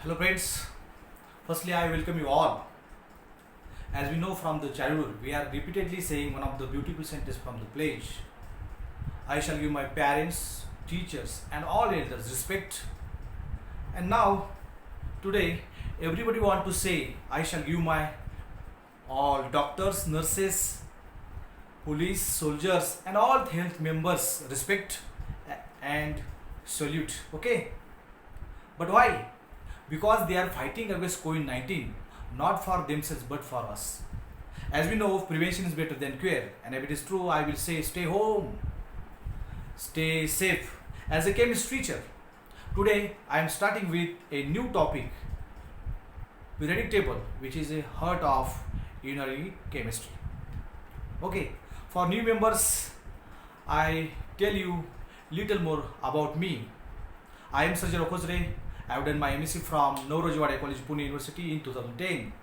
Hello friends, firstly I welcome you all. As we know from the childhood, we are repeatedly saying one of the beautiful sentences from the pledge. I shall give my parents, teachers and all elders respect. And now, today, everybody want to say, I shall give my all doctors, nurses, police, soldiers and all health members respect and salute. Okay? But why? Because they are fighting against COVID-19, not for themselves but for us. As we know, prevention is better than cure, and if it is true, I will say stay home, stay safe. As a chemistry teacher, today I am starting with a new topic, periodic table, which is a heart of inorganic chemistry. Okay, for new members, I tell you little more about me. I am Sajal Okhojre. I have done my MSc from Naurojwade College, Pune University in 2010.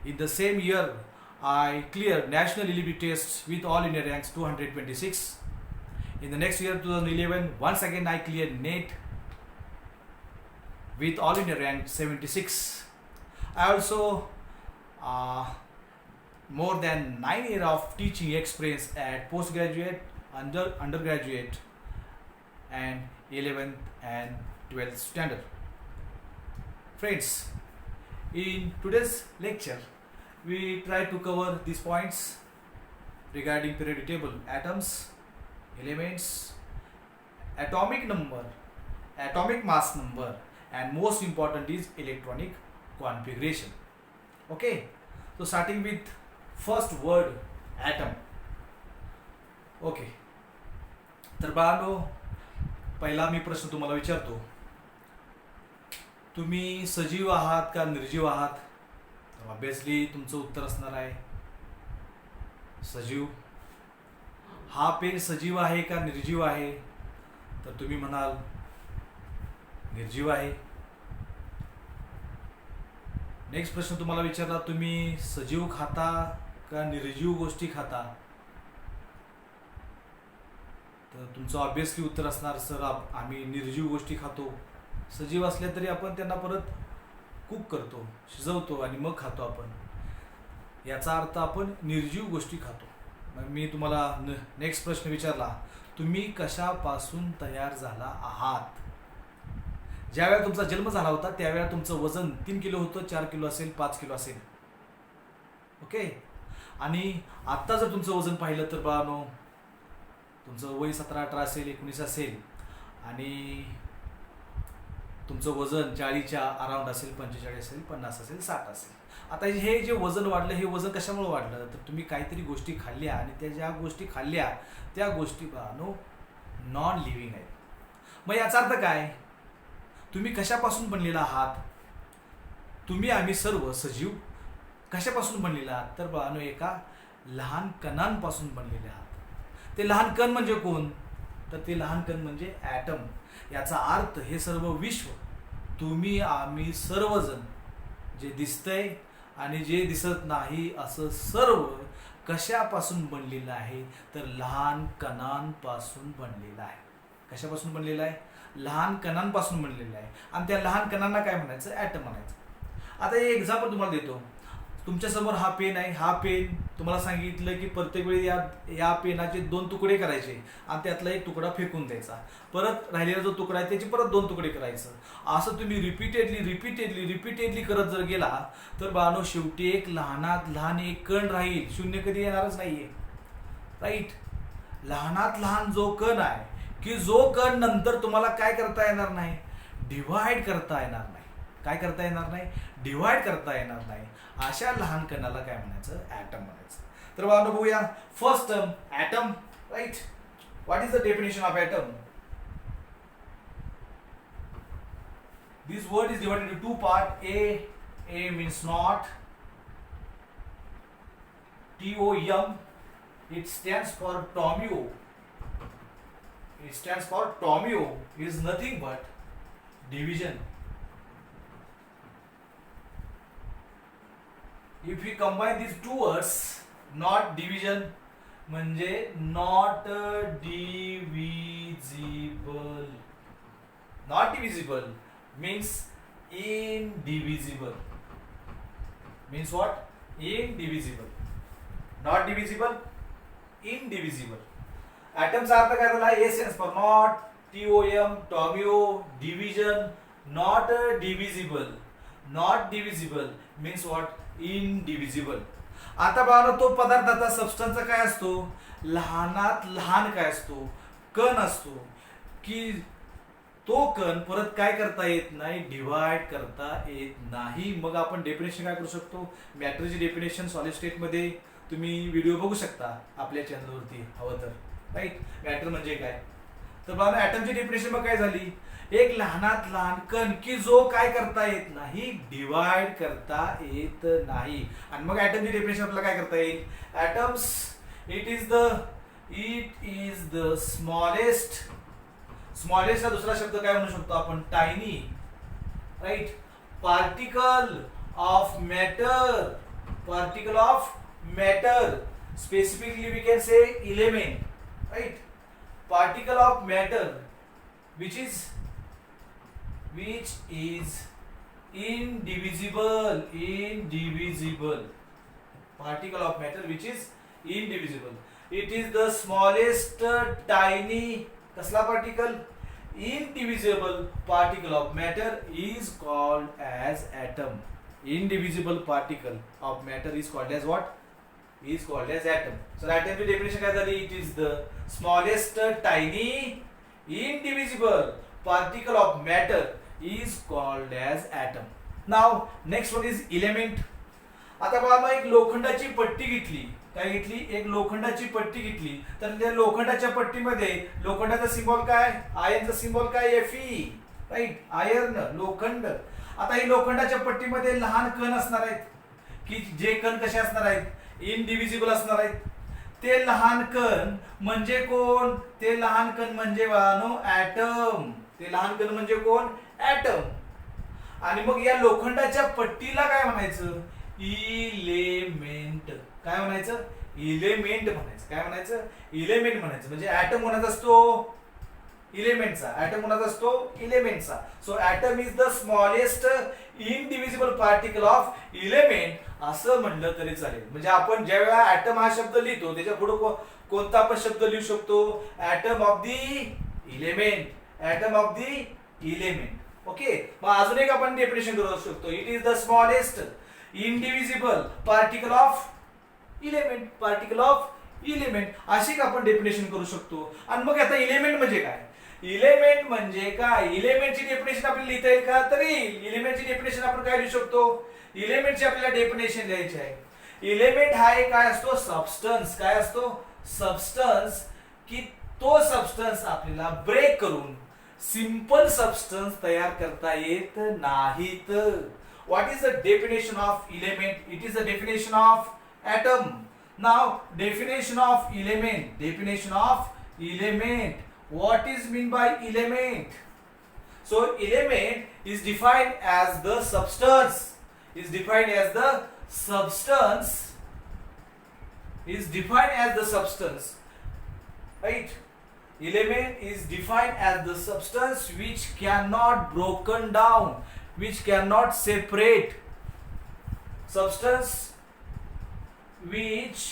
In the same year, I cleared National Eligibility Test with all India ranks 226. In the next year, 2011, once again I cleared NET with all India rank 76. I also more than 9 years of teaching experience at postgraduate, undergraduate and 11th and 12th standard. Friends, in today's lecture, we try to cover these points regarding periodic table: atoms, elements, atomic number, atomic mass number, and most important is electronic configuration. Okay, so starting with first word, atom. Okay, तर बाळांनो, पहिला मी प्रश्न तुम्हाला विचारतो, तुम्ही सजीव आहात का निर्जीव आहात? तर ऑब्वियसली तुमचं उत्तर असणार आहे सजीव. हा पेन सजीव आहे का निर्जीव आहे? तर तुम्ही म्हणाल निर्जीव आहे. नेक्स्ट प्रश्न तुम्हाला विचारला, तुम्ही सजीव खाता का निर्जीव गोष्टी खाता? तर तुमचं ऑब्वियसली उत्तर असणार सर आम्ही निर्जीव गोष्टी खातो. सजीव असल्या तरी आपण त्यांना परत कुक करतो, शिजवतो आणि मग खातो आपण. याचा अर्थ आपण निर्जीव गोष्टी खातो. मग मी तुम्हाला नेक्स्ट प्रश्न विचारला, तुम्ही कशापासून तयार झाला आहात? ज्यावेळेला तुमचा जन्म झाला होता त्यावेळेला तुमचं वजन 3 किलो होतं, 4 किलो असेल, 5 किलो असेल. ओके, आणि आत्ता जर तुमचं वजन पाहिलं तर बाळांनो, तुमचं वय 17-18 असेल, 19 असेल आणि तुमचं वजन 40च्या अराउंड असेल, 45 असेल, 50 असेल, 60 असेल. आता हे जे वजन वाढलं, हे वजन कशामुळे वाढलं? तर तुम्ही काहीतरी गोष्टी खाल्ल्या आणि त्या ज्या गोष्टी खाल्ल्या त्या गोष्टी नॉन लिव्हिंग आहेत. मग याचा अर्थ काय? तुम्ही कशापासून बनलेला आहात? तुम्ही आम्ही सर्व सजीव कशापासून बनलेला आहात? तर बाळांनो, एका लहान कणांपासून बनलेले आहात. ते लहान कण म्हणजे कोण? तर ते लहान कण म्हणजे ॲटम. याचा अर्थ हे सर्व विश्व, तुम्ही आम्ही सर्वजण, जे दिसतंय आणि जे दिसत नाही असं सर्व कशापासून बनलेलं आहे? तर लहान कणांपासून बनलेलं आहे. कशापासून बनलेलं आहे? लहान कणांपासून बनलेलं आहे. आणि त्या लहान कणांना काय म्हणायचं? ॲटम म्हणायचं. आता एक एक्झाम्पल तुम्हाला देतो. तुमच्यासमोर हा पेन आहे. हा पेन तुम्हाला सांगितलं की प्रत्येक वेळी या पेनाचे 2 तुकडे करायचे आणि त्यातला एक तुकडा फेकून द्यायचा. परत राहिलेला जो तुकडा आहे त्याचे परत 2 तुकडे करायचं. असं तुम्ही रिपीटेडली करत जर गेला तर बाळांनो, शेवटी एक लहानात लहान एक कण राहील. शून्य कधी येणारच नाहीये, राईट? लहानात लहान जो कण आहे, की जो कण नंतर तुम्हाला काय करता येणार नाही? डिव्हाइड करता येणार नाही. काय करता येणार नाही? डिव्हाइड करता येणार नाही. अशा लहान कणाला काय म्हणायचं? ॲटम म्हणायचं. तर बाळांनो, बघूया first term atom, right? What is the definition of atom? This word is divided into 2 parts. A means not, TOM. It stands for Tomio. It stands for Tomio is nothing but division. If we combine these two words, not division म्हणजे not divisible. Not divisible means indivisible. Means what? Indivisible. Not divisible, indivisible. Atoms अर्थ काय झाला? A stands for not, TOM, tomio, division, not divisible. Not divisible means what? Indivisible. आता बघा तो पदार्थाचा सबस्टन्सचा काय असतो? लहानात लहान काय असतो? कण असतो की तो कण परत काय करता येत नाही? डिवाइड करता येत नाही. मग आपण डेफिनेशन काय करू शकतो? मॅटरची डेफिनेशन सॉलिड स्टेट मध्ये तुम्ही व्हिडिओ बघू शकता आपल्या चॅनलवरती हवं तर. राईट. मॅटर म्हणजे काय? तर बघा ऍटमची डेफिनेशन मग काय झाली? एक लहानात लहान कण की जो काय करता येत नाही? डिवाइड करता येत नाही. आणि मग ऍटमची डेफिनेशन आपल्याला काय करता येईल? Atoms it is the smallest. Smallest हा दुसरा शब्द काय म्हणू शकतो आपण? Tiny. Right. Particle of matter. Particle of matter. Specifically we can say element. Right. Particle of matter which is indivisible. Particle of matter which is indivisible. It is the smallest tiny कसला particle? Indivisible particle of matter is called as atom. Indivisible particle of matter is called as what? Is called as atom. So atomची definition काय झाली? It is the smallest tiny indivisible particle of matter is called as atom. Now next one is element. आता बघा मग एक लोखंडाची पट्टी घेतली. काय घेतली? एक लोखंडाची पट्टी घेतली. तर त्या लोखंडाच्या पट्टीमध्ये लोखंडाचा सिंबल काय? आयर्नचा सिंबल काय? Fe. राईट. आयर्न, लोखंड. आता ही लोखंडाच्या पट्टीमध्ये लहान कण असणार आहेत की जे कण कसे असणार आहेत? इनडिव्हिजिबल असणार आहेत. ते लहान कण म्हणजे कोण? ते लहान कण म्हणजे ऍटम. ते लहान कण म्हणजे कोण? ऍटम. आणि मग या लोखंडाच्या पट्टीला काय म्हणायचं? इलेमेंट. काय म्हणायचं? इलेमेंट म्हणायचं. काय म्हणायचं? इलेमेंट म्हणायचं. म्हणजे ऍटम कोणाचा असतो? इलेमेंटचा. ऍटम कोणाचा असतो? इलेमेंटचा. So atom is the smallest indivisible particle of element असं म्हणलं तरी चालेल. म्हणजे आपण ज्या वेळा ऍटम हा शब्द लिहितो त्याच्या पुढे कोणता आपण शब्द लिहू शकतो? Atom of the element. Atom of the element. Okay. मग अजून एक आपण डेफिनेशन करू शकतो. It is the smallest indivisible particle of element. Particle of element अशी आपण डेफिनेशन करू शकतो. आणि मग आता इलेमेंट म्हणजे काय? इलेमेंट म्हणजे काय? इलेमेंटची डेफिनेशन आपल्याला लिहिता येईल का? तरी इलेमेंटची डेफिनेशन आपण काय लिहू शकतो? इलेमेंटची आपल्याला डेफिनेशन द्यायची आहे. इलेमेंट हा एक काय असतो? सबस्टन्स. काय असतो? सबस्टन्स. की तो सबस्टन्स आपल्याला ब्रेक करून सिंपल सबस्टन्स तयार करता येत नाहीत. What is the definition of element? It is the definition of atom. Now definition of element. Definition of element. What is mean by element? So element is defined as the substance. Is defined as the substance. Is defined as the substance. Right? Element is defined as the substance which cannot broken down, which cannot separate. Substance which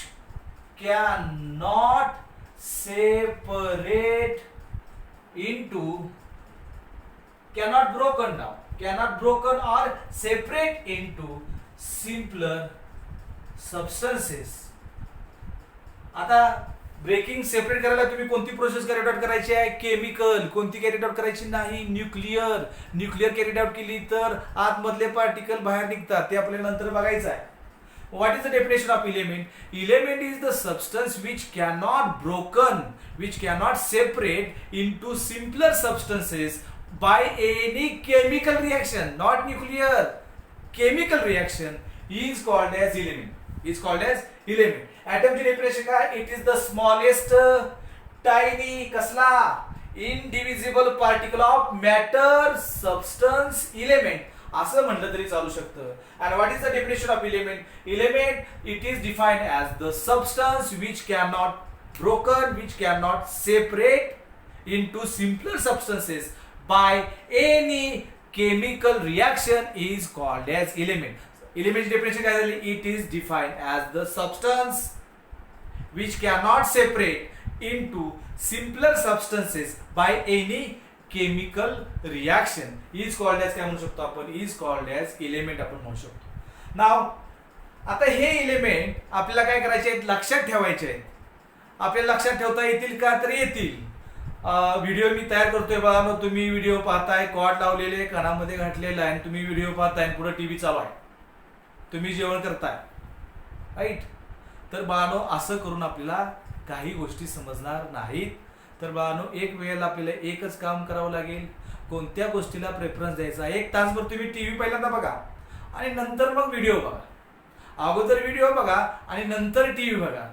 cannot separate into, cannot broken down, cannot broken or separate into simpler substances. आता breaking separate करायला तुम्ही कोणती process carry out करायची आहे? Chemical. कोणती carry out करायची नाही? Nuclear. Nuclear carry out केली तर आतमधले पार्टिकल बाहेर निघतात. ते आपल्याला नंतर बघायचं आहे. What is the definition of element? Element is the substance which cannot broken, which cannot separate into simpler substances by any chemical reaction, not nuclear. Chemical reaction is called as element. Is called as element. Atom ची definition काय? It is the smallest tiny कसला? Indivisible particle of matter, substance, element. असं म्हणलं तरी चालू शकतं. And what is the definition of element? Element, it is defined as the substance which cannot broken, which cannot separate into simpler substances by any chemical reaction is called as element. एलिमेंटची definition काय झाली? It is defined as the substance which cannot separate into simpler substances by any chemical reaction is called as काय म्हणू शकतो आपण? is called as element आपण म्हणू शकतो. नाव आता हे एलिमेंट आपल्याला काय करायचे आहेत? लक्षात ठेवायचे आहेत. आपल्याला लक्षात ठेवता येतील का? तर येतील. व्हिडिओ मी तयार करतोय बघा, तुम्ही व्हिडिओ पाहताय, कॉर्ड लावलेले कानामध्ये घातलेला आहे, तुम्ही व्हिडिओ पाहताय, पुढे टीव्ही चालू आहे, तुम्ही जेवण करताय, राईट? तर बाळांनो असं करून आपल्याला काही गोष्टी समजणार नाहीत. तर बाळांनो एक वेळेला आपल्याला एकच काम करावं लागेल. कोणत्या गोष्टीला प्रेफरन्स द्यायचा? एक तासभर तुम्ही टीव्ही पहिल्यांदा बघा आणि नंतर मग व्हिडिओ बघा. अगोदर व्हिडिओ बघा आणि नंतर टीव्ही बघा.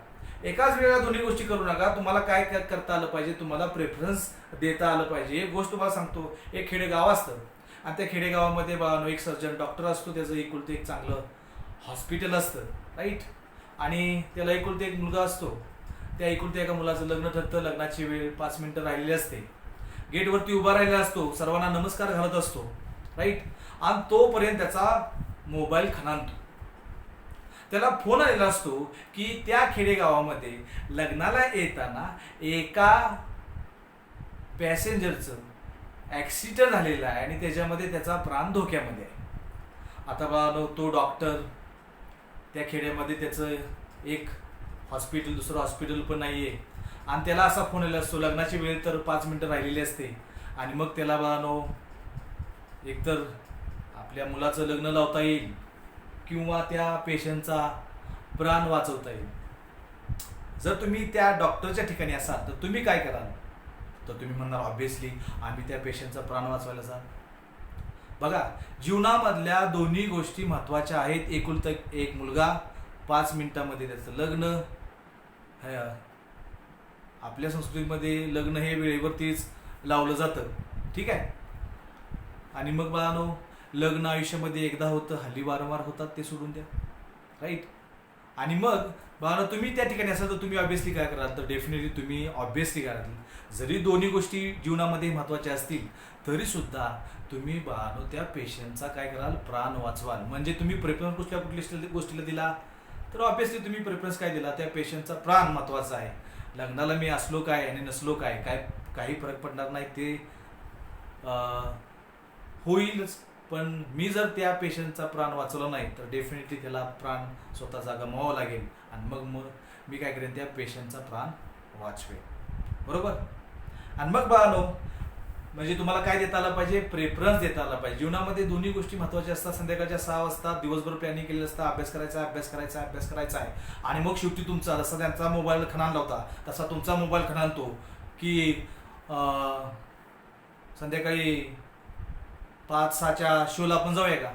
एकाच वेळेला दोन्ही गोष्टी करू नका. तुम्हाला काय करता आलं पाहिजे? तुम्हाला प्रेफरन्स देता आलं पाहिजे. एक गोष्ट तुम्हाला सांगतो, एक खेडेगाव असतं आणि त्या खेडेगावामध्ये बाळांनो एक सर्जन डॉक्टर असतो, त्याचं एकुलते एक चांगलं हॉस्पिटल असतं, राईट? आणि त्याला एकुलते एक मुलगा असतो. त्या एकुलत्या एका मुलाचं लग्न ठरतं. लग्नाची वेळ 5 मिनिटं राहिलेली असते. गेटवरती उभा राहिलेला असतो, सर्वांना नमस्कार घालत असतो, राईट? आणि तोपर्यंत त्याचा मोबाईल खणानतो. त्याला फोन आलेला असतो की त्या खेडेगावामध्ये लग्नाला येताना एका पॅसेंजरचं ॲक्सिडेंट झालेलं आहे आणि त्याच्यामध्ये त्याचा प्राण धोक्यामध्ये आहे. आता बघा तो डॉक्टर त्या खेड्यामध्ये त्याचं एक हॉस्पिटल, दुसरं हॉस्पिटल पण नाही आहे आणि त्याला असा फोन आलेला असतो. लग्नाची वेळ तर 5 मिनिटं राहिलेली असते आणि मग त्याला बघा एकतर आपल्या मुलाचं लग्न लावता येईल किंवा त्या पेशंटचा प्राण वाचवता येईल. जर तुम्ही त्या डॉक्टरच्या ठिकाणी असाल तर तुम्ही काय कराल? तर तुम्ही म्हणणार ऑब्व्हियसली आम्ही त्या पेशंटचा प्राण वाचवायला जा. बघा, जीवनामधल्या दोन्ही गोष्टी महत्त्वाच्या आहेत. एकुलता एक मुलगा, 5 मिनिटामध्ये त्याचं लग्न. आपल्या संस्कृतीमध्ये लग्न हे वेळेवरतीच लावलं जातं, ठीक आहे? आणि मग बाळांनो लग्न आयुष्यामध्ये एकदा होतं, हल्ली वारंवार होतात, ते सोडून द्या, राईट? आणि मग बाळांनो तुम्ही त्या ठिकाणी असाल तर तुम्ही ऑब्व्हियसली काय कराल? तर डेफिनेटली तुम्ही ऑब्व्हियसली काय कराल? जरी दोन्ही गोष्टी जीवनामध्ये महत्त्वाच्या असतील तरी सुद्धा तुम्ही बाळांनो त्या पेशंटचा काय कराल? प्राण वाचवाल. म्हणजे तुम्ही प्रेफरन्स कुठल्या गोष्टीला दिला? तर ऑब्व्हियसली तुम्ही प्रेफरन्स काय दिला? त्या पेशंटचा प्राण महत्त्वाचा आहे. लग्नाला मी असलो काय आणि नसलो काय, काही फरक पडणार नाही, ते होईलच. पण मी जर त्या पेशंटचा प्राण वाचवला नाही तर डेफिनेटली त्याला प्राण स्वतःचा गमावावा लागेल आणि मग मी काय करेन? त्या पेशंटचा प्राण वाचवेन, बरोबर? आणि मग बाळांनो म्हणजे तुम्हाला काय देता आलं पाहिजे? प्रेफरन्स देता आला पाहिजे. जीवनामध्ये दोन्ही गोष्टी महत्त्वाच्या असतात. संध्याकाळच्या 6 वाजता दिवसभर प्लॅनिंग केलेलं असतं, अभ्यास करायचा आहे आणि मग शेवटी तुमचा जसा त्यांचा मोबाईल खणानला होता तसा तुमचा मोबाईल खणानतो की संध्याकाळी 5-6च्या शोला आपण जाऊया का?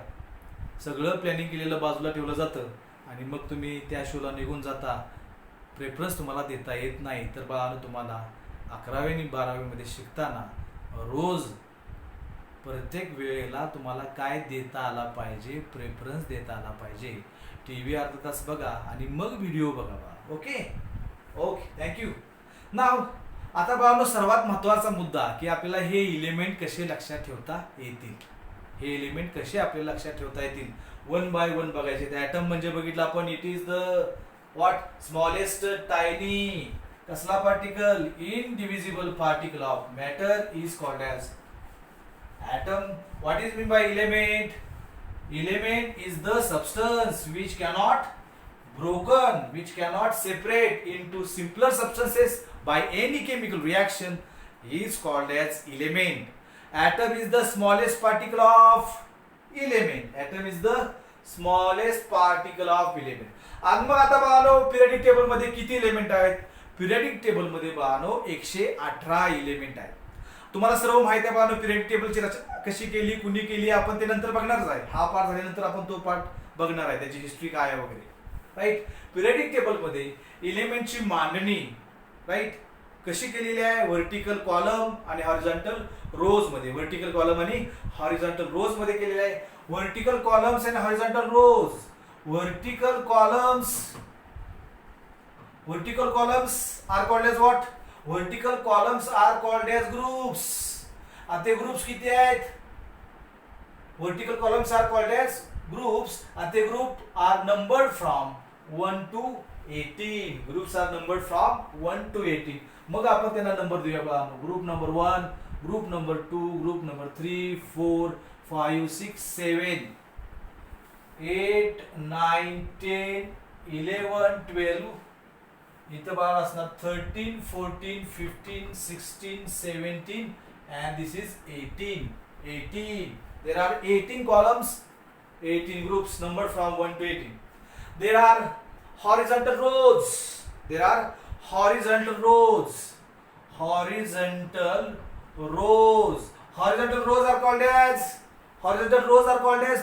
सगळं प्लॅनिंग केलेलं बाजूला ठेवलं जातं आणि मग तुम्ही त्या शोला निघून जाता. प्रेफरन्स तुम्हाला देता येत नाही. तर बाळांनो तुम्हाला 11वी आणि 12वीमध्ये शिकताना रोज प्रत्येक वेळेला तुम्हाला काय देता आला पाहिजे? प्रेफरन्स देता आला पाहिजे. टीव्ही अर्धा तास बघा आणि मग व्हिडिओ बघा. Okay, thank you. नाव आता बाळांनो सर्वात महत्त्वाचा मुद्दा की आपल्याला हे एलिमेंट कसे लक्षात ठेवता येतील. हे एलिमेंट कसे आपल्याला लक्षात ठेवता येतील? 1 बाय 1 बघायचे. ते ॲटम म्हणजे बघितलं आपण, it is the what? Smallest tiny कसला particle? Indivisible particle of matter is called as atom. What is mean by element? Element is the substance which cannot broken, which cannot separate into simpler substances by any chemical reaction is called as element. Atom is the smallest particle of element. Atom is the smallest particle of element. आणि मग आता बघालो periodic table मध्ये किती element आहेत? Periodic table मध्ये बघानो 118 element आहेत. तुम्हाला सर्व माहिती आहे बाळांनो पिरियडिक टेबलची रचना कशी केली, कुणी केली, आपण ते नंतर बघणारच आहे. हा पार्ट झाल्यानंतर आपण तो पार्ट बघणार आहे, त्याची हिस्ट्री काय आहे वगैरे, राईट? पिरियडिक टेबलमध्ये एलिमेंटची मांडणी, राईट, कशी केलेली आहे? व्हर्टिकल कॉलम आणि हॉरिझॉन्टल रोज मध्ये. व्हर्टिकल कॉलम आणि हॉरिझॉन्टल रोज मध्ये केलेली आहे. व्हर्टिकल कॉलम्स आणि horizontal rows. Vertical columns are called as what? Vertical columns are called as groups. आता ते ग्रुप्स किती आहेत? Vertical columns are called as groups and the group are numbered from 1 to 18. Groups are numbered from 1 to 18. मग आपण त्यांना number देऊया बघा. Group number 1, group number 2, group number 3, 4, 5, 6, 7, 8, 9, 10, 11, 12. इथं बाळ असणार 13, 14, 15, 16, 17 and this is 18. 18. There are 18 columns, 18 groups numbered from 1 to 18. There are horizontal rows. There are horizontal rows. Horizontal rows. Horizontal rows are called as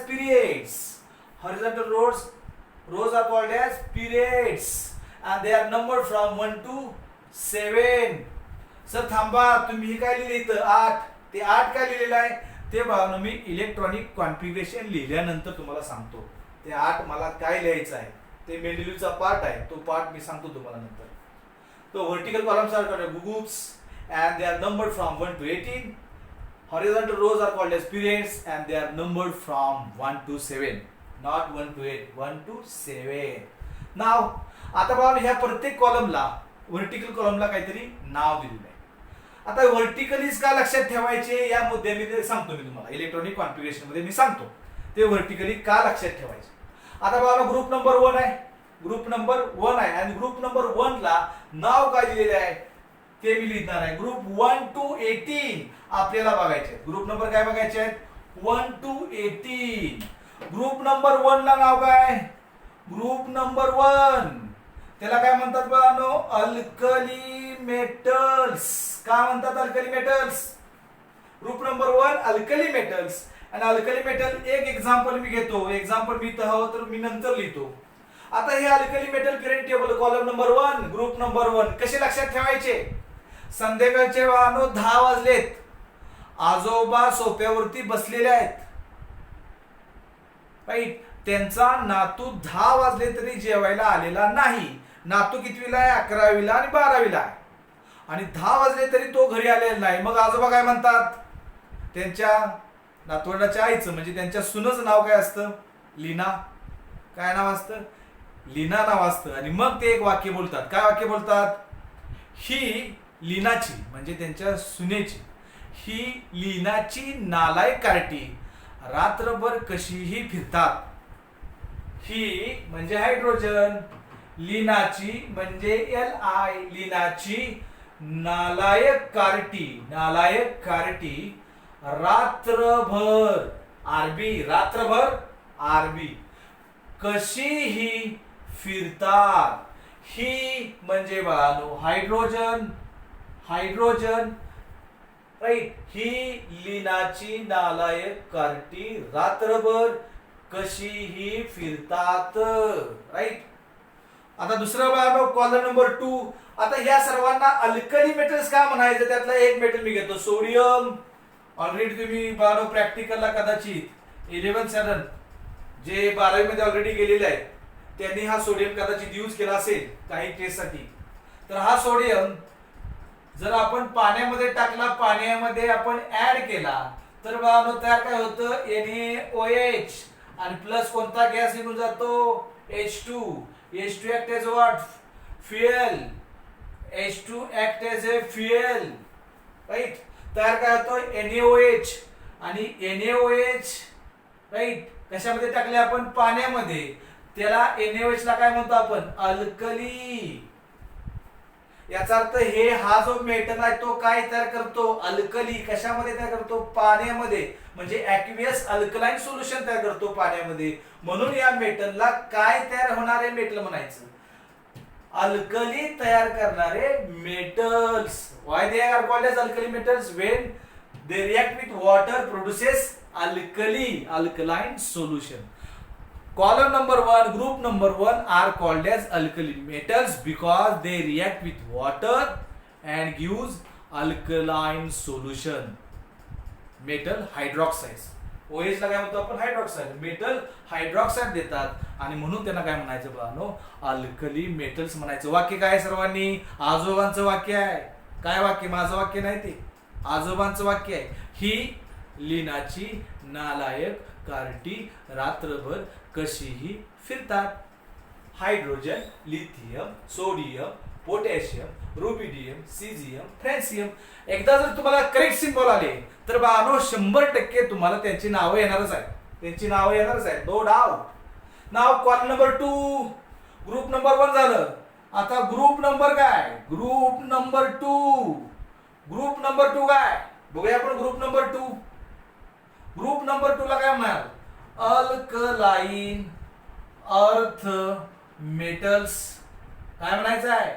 periods. Horizontal rows are called as periods. And they are numbered from 1 to 7. Sir थांबा, तुम्ही काय लिहिले इथं 8. ते 8 काय लिहिलेलं आहे ते बघा मी इलेक्ट्रॉनिक कॉन्फिगरेशन लिहिल्यानंतर तुम्हाला सांगतो. ते 8 मला काय लिहायचं आहे ते मेंडेलिव्हचा पार्ट आहे, तो पार्ट मी सांगतो तुम्हाला नंतर. तो vertical columns are called groups and they are numbered from 1 to 18. Horizontal rows are called as periods and they are numbered from 1 to 7. Not 1 to 8, 1 to 7. Now आता बघा ह्या प्रत्येक कॉलमला व्हर्टिकल कॉलमला काहीतरी नाव दिलेलं आहे. आता व्हर्टिकलीज का लक्षात ठेवायचे या मुद्द्यामध्ये सांगतो मी तुम्हाला. इलेक्ट्रॉनिक कॉन्फिगरेशन मध्ये मी सांगतो ते व्हर्टिकली का लक्षात ठेवायचे. आता बघा ग्रुप नंबर 1 आहे, ग्रुप नंबर 1 आहे आणि ग्रुप नंबर 1 ला नाव काय दिलेले आहे ते मी लिहिणार आहे. ग्रुप 1 to 18 आपल्याला बघायचे. ग्रुप नंबर काय बघायचे आहेत 1 to 18. ग्रुप नंबर 1 ला नाव काय, ग्रुप नंबर 1 त्याला काय म्हणतात बघानो, अल्कली मेटल्स. का म्हणतात alkali metals? Group number 1 alkali metals. आणि अल्कली मेटल एक एक्झाम्पल मी घेतो, एक्झाम्पल मी इथं हवं तर मी नंतर लिहितो. आता हे alkali metal period table column number 1 group number 1 कसे लक्षात ठेवायचे. संध्याकाळचे वाहनो 10 वाजलेत, आजोबा सोफ्यावरती बसलेले आहेत, राईट. त्यांचा नातू 10 वाजले तरी जेवायला आलेला नाही. नातू कितवीला आहे 11वीला आणि 12वीला आहे आणि 10 वाजले तरी तो घरी आलेला नाही. मग आजोबा काय म्हणतात, त्यांच्या नातवंडाच्या आईचं म्हणजे त्यांच्या सुनचं नाव काय असतं, लीना. काय नाव असतं, लीना नाव असतं. आणि मग ते एक वाक्य बोलतात. काय वाक्य बोलतात, ही लीनाची म्हणजे त्यांच्या सुनेची, ही लीनाची नालायक कार्टी रात्रभर कशीही फिरतात. ही म्हणजे हायड्रोजन, लीनाची म्हणजे Li, लीनाची नालायक कार्टी रात्रभर रात्रभर आरबी कशीही फिरतात. ही म्हणजे बाळानो हायड्रोजन राईट. ही लीनाची नालायक कार्टी रात्रभर कशीही फिरतात, राईट. आता दुसरं बाळानो कॉलम नंबर 2. आता ह्या सर्वांना अल्कली मेटल्स का म्हणायचं त्यातला एक मेटल मी घेतो, सोडियम. ऑलरेडी तुम्ही बाळानो प्रॅक्टिकलला कदाचित 11-7 जे 12वी मध्ये ऑलरेडी गेलेले आहेत त्यांनी हा सोडियम कदाचित यूज केला असेल काही टेस्टसाठी. तर हा सोडियम जर आपण पाण्यामध्ये टाकला, पाण्यामध्ये आपण ऍड केला तर बाळानो तयार काय होतं, NaOH आणि प्लस कोणता गॅस निघून जातो, H2. H2 act as what? Fuel. H2 act as a fuel. Right. तयार काय होतो NaOH आणि NaOH राईट कशामध्ये टाकले आपण, पाण्यामध्ये. त्याला NaOH ला काय म्हणतो आपण, अल्कली. याचा अर्थ हा जो मेटल आहे तो काय तयार करतो, अल्कली. कशामध्ये तयार करतो, पाण्यामध्ये. म्हणजे ॲक्वियस अल्कलाइन सोल्युशन तयार करतो पाण्यामध्ये. म्हणून या मेटलला काय तयार होणारे मेटल म्हणायचं, अल्कली तयार करणारे metals. Why they are called as alkali metals, when they react with water produces alkaline solution. Column number 1, group number 1 are called as alkali metals because they react with water and gives alkaline solution. Metal hydroxides. OH ला काय म्हणतो आपण, hydroxide. Metal hydroxide देतात आणि म्हणून त्यांना काय म्हणायचं बाळांनो, अल्कली मेटल्स म्हणायचं. वाक्य काय सर्वांनी, आजोबांचं वाक्य आहे. काय वाक्य, माझं वाक्य नाही ते, आजोबांचं वाक्य आहे. ही लिनाची नालायक कार्टी रात्रभर कशीही फिरतात. Hydrogen, lithium, sodium, potassium, rubidium, caesium, francium. एकदा जर तुम्हाला करेक्ट सिम्बॉल आले तर बानो 100% तुम्हाला त्यांची नावं येणारच आहेत. त्यांची नावं येणारच आहेत, नो डाऊट. नाव कॉलम नंबर 2. ग्रुप नंबर 1 झालं. आता ग्रुप नंबर काय? Group number 2. ग्रुप नंबर 2 काय बघूया आपण. Group number 2. ग्रुप नंबर 2 ला काय म्हणणार? Alkaline earth metals. काय म्हणायचं आहे?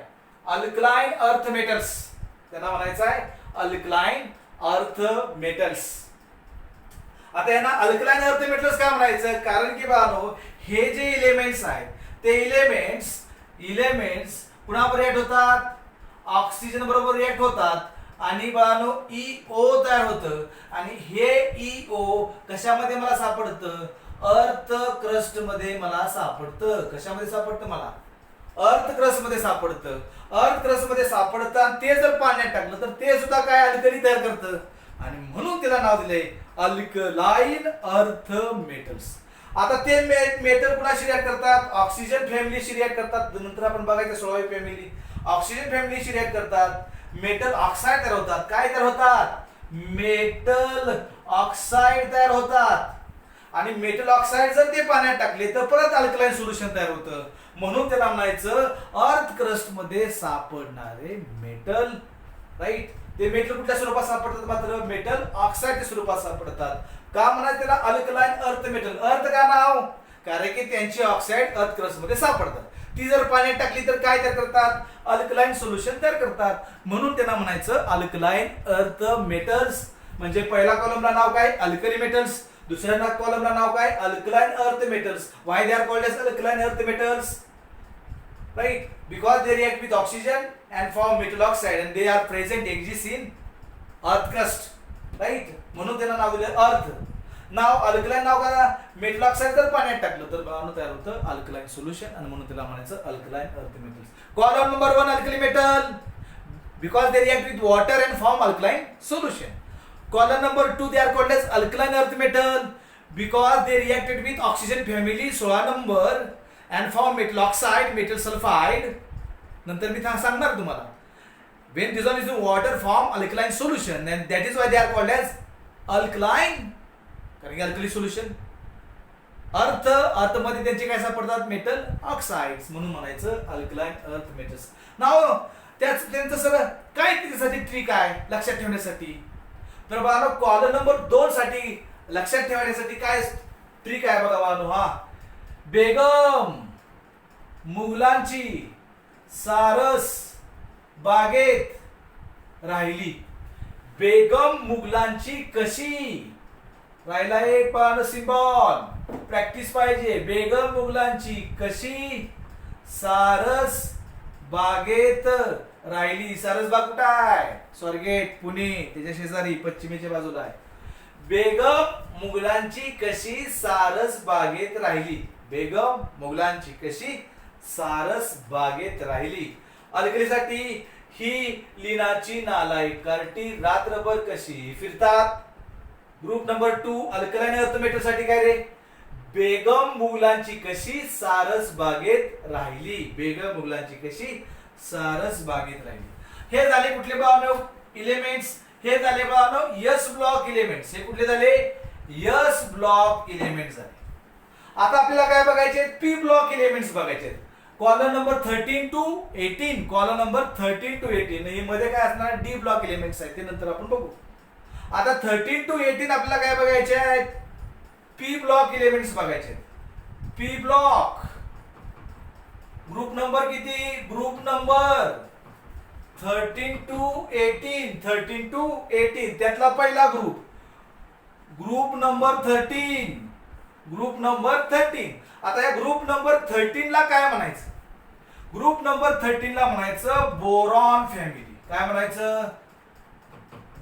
Alkaline earth metals. त्यांना म्हणायचं आहे अल्कलाइन अर्थ मेटल्स. आता यांना अल्कलाइन अर्थ मेटल्स काय म्हणायचं? कारण की बाळांनो हे जे इलेमेंट्स आहेत ते इलेमेंट्स कुणाबरोबर रिएक्ट होतात? ऑक्सिजन बरोबर रिएक्ट होतात आणि बाळांनो EO तयार होतं. आणि हे EO कशामध्ये मला सापडतं? अर्थ क्रस्ट मध्ये मला सापडतं. कशामध्ये सापडतं? मला अर्थ क्रस्ट मध्ये सापडतं. अर्थ क्रस्ट मध्ये सापडतं आणि ते जर पाण्यात टाकलं तर ते सुद्धा काय अल्कली तयार करतं आणि म्हणून त्याला नाव दिले अल्कलाइन अर्थ मेटल्स. आता ते मेटल कुणाशी रिएक्ट करतात? ऑक्सिजन फॅमिलीशी रिएक्ट करतात. नंतर आपण बघायचं 16वी फॅमिली ऑक्सिजन फॅमिलीशी रिएक्ट करतात. मेटल ऑक्साईड तयार होतात. काय तयार होतात? मेटल ऑक्साईड तयार होतात. आणि मेटल ऑक्साईड जर ते पाण्यात टाकले तर परत अल्कलाइन सोल्युशन तयार होतं. म्हणून त्याला म्हणायचं अर्थ क्रस्ट मध्ये सापडणारे मेटल. राईट. ते मेटल कुठल्या स्वरूपात सापडतात? मात्र मेटल ऑक्साईडच्या स्वरूपात सापडतात. का म्हणायचं त्याला अल्कलाइन अर्थ मेटल? अर्थ का नाव? कारण की त्यांची ऑक्साईड अर्थ क्रस्ट मध्ये सापडतात. ती जर पाण्यात टाकली तर काय तयार करतात? अल्कलाइन सोल्युशन तयार करतात. म्हणून त्यांना म्हणायचं अल्कलाइन अर्थ मेटल्स. म्हणजे पहिल्या कॉलमला नाव काय? Alkali metals. दुसऱ्या कॉलमला नाव काय? Alkaline earth metals. Why they are called as alkaline earth metals? Right. Because they react with oxygen and form metal oxide and they are present exist in earth crust. Right. म्हणून त्यांना नाव दिलं अर्थ. नाव alkaline नाव का? Metal oxide जर पाण्यात टाकलं तर तयार होतं अल्कलाइन सोल्युशन आणि म्हणून त्याला म्हणायचं alkaline earth metals. Column number 1 alkali metal because they react with water and form alkaline solution. Column number 2 they are called as alkaline earth metal because they reacted with oxygen family 16 number and form metal oxide metal sulphide. नंतर मी सांगणार तुम्हाला when dissolved in water form alkaline solution and that is why they are called as alkaline. कारण की alkali solution. अर्थ मध्ये त्यांचे काय सापडतात? Metal oxides. म्हणून म्हणायचं अल्कलाइन अर्थ मेटल्स. नाव त्यांचं सगळं काय त्याच्यासाठी ट्रिक आहे लक्षात ठेवण्यासाठी? तर बघा कॉलम नंबर 2 साठी लक्षात ठेवण्यासाठी काय ट्रिक आहे बघा बाळांनो. हा बेगम मुघलांची सारस बागेत राहिली. बेगम मुघलांची कशी राहिला? एक पान सिम्बॉल प्रॅक्टिस पाहिजे. बेगम मुघलांची कशी सारस बागेत राहिली. सारस बाग कुठं आहे? स्वारगेट पुणे त्याच्या शेजारी पश्चिमेच्या बाजूला आहे. बेगम मुघलांची कशी सारस बागेत राहिली. बेगम मुघलांची कशी सारस बागेत राहिली. अल्कलीसाठी ही लिनाची नालायक कार्टी रात्रभर कशी फिरतात. Group number 2 alkaline earth metal साठी काय रे? बेगम मुघलांची कशी सारस बागेत राहिली. बेगम मुघलांची कशी सारस बागेत राहिली. हे झाले कुठले बाळांनो? इलेमेंट्स. हे झाले बाळांनो एस ब्लॉक इलेमेंट्स. हे कुठले झाले? एस ब्लॉक इलेमेंट्स झाले. आता आपल्याला काय बघायचे? पी ब्लॉक इलेमेंट्स बघायचे. Column number 13 to 18. Column number 13 to 18 हे मध्ये काय असणार? डी ब्लॉक एलिमेंट्स आहेत. ते नंतर आपण बघू. आता 13 to 18 आपल्याला काय बघायचे आहेत? पी ब्लॉक एलिमेंट्स बघायचे. पी ब्लॉक ग्रुप नंबर किती? Group number 13 to 18. 13 to 18 त्यातला पहिला ग्रुप नंबर 13. Group number 13. आता या ग्रुप नंबर 13 ला काय म्हणायचं? ग्रुप नंबर 13 ला म्हणायचं बोरॉन फॅमिली. काय म्हणायचं?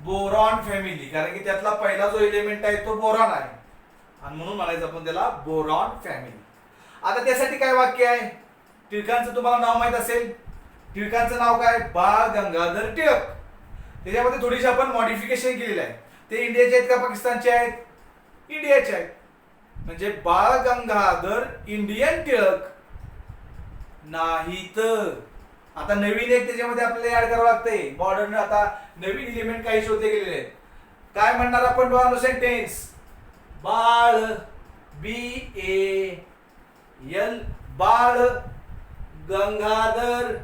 Boron family. कारण की त्यातला पहिला जो एलिमेंट आहे तो बोरॉन आहे आणि म्हणून म्हणायचं आपण त्याला बोरॉन फॅमिली. आता त्यासाठी काय वाक्य आहे? टिळकांचं तुम्हाला नाव माहित असेल. टिळकांचं नाव काय? बाळ गंगाधर टिळक. त्याच्यामध्ये थोडीशी आपण मॉडिफिकेशन केलेलं आहे. ते इंडियाचे आहेत का पाकिस्तानचे आहेत? इंडियाचे आहेत. म्हणजे बाळ गंगाधर इंडियन टिळक नाहीत. आता नवीन एक त्याच्यामध्ये आपल्याला ऍड करावं लागतंय. मॉडर्न आता नवीन एलिमेंट काही शोधले गेलेले आहेत. काय म्हणणार आपण बाळांनो सेंटेन्स? बाळ BAL Bal Gangadhar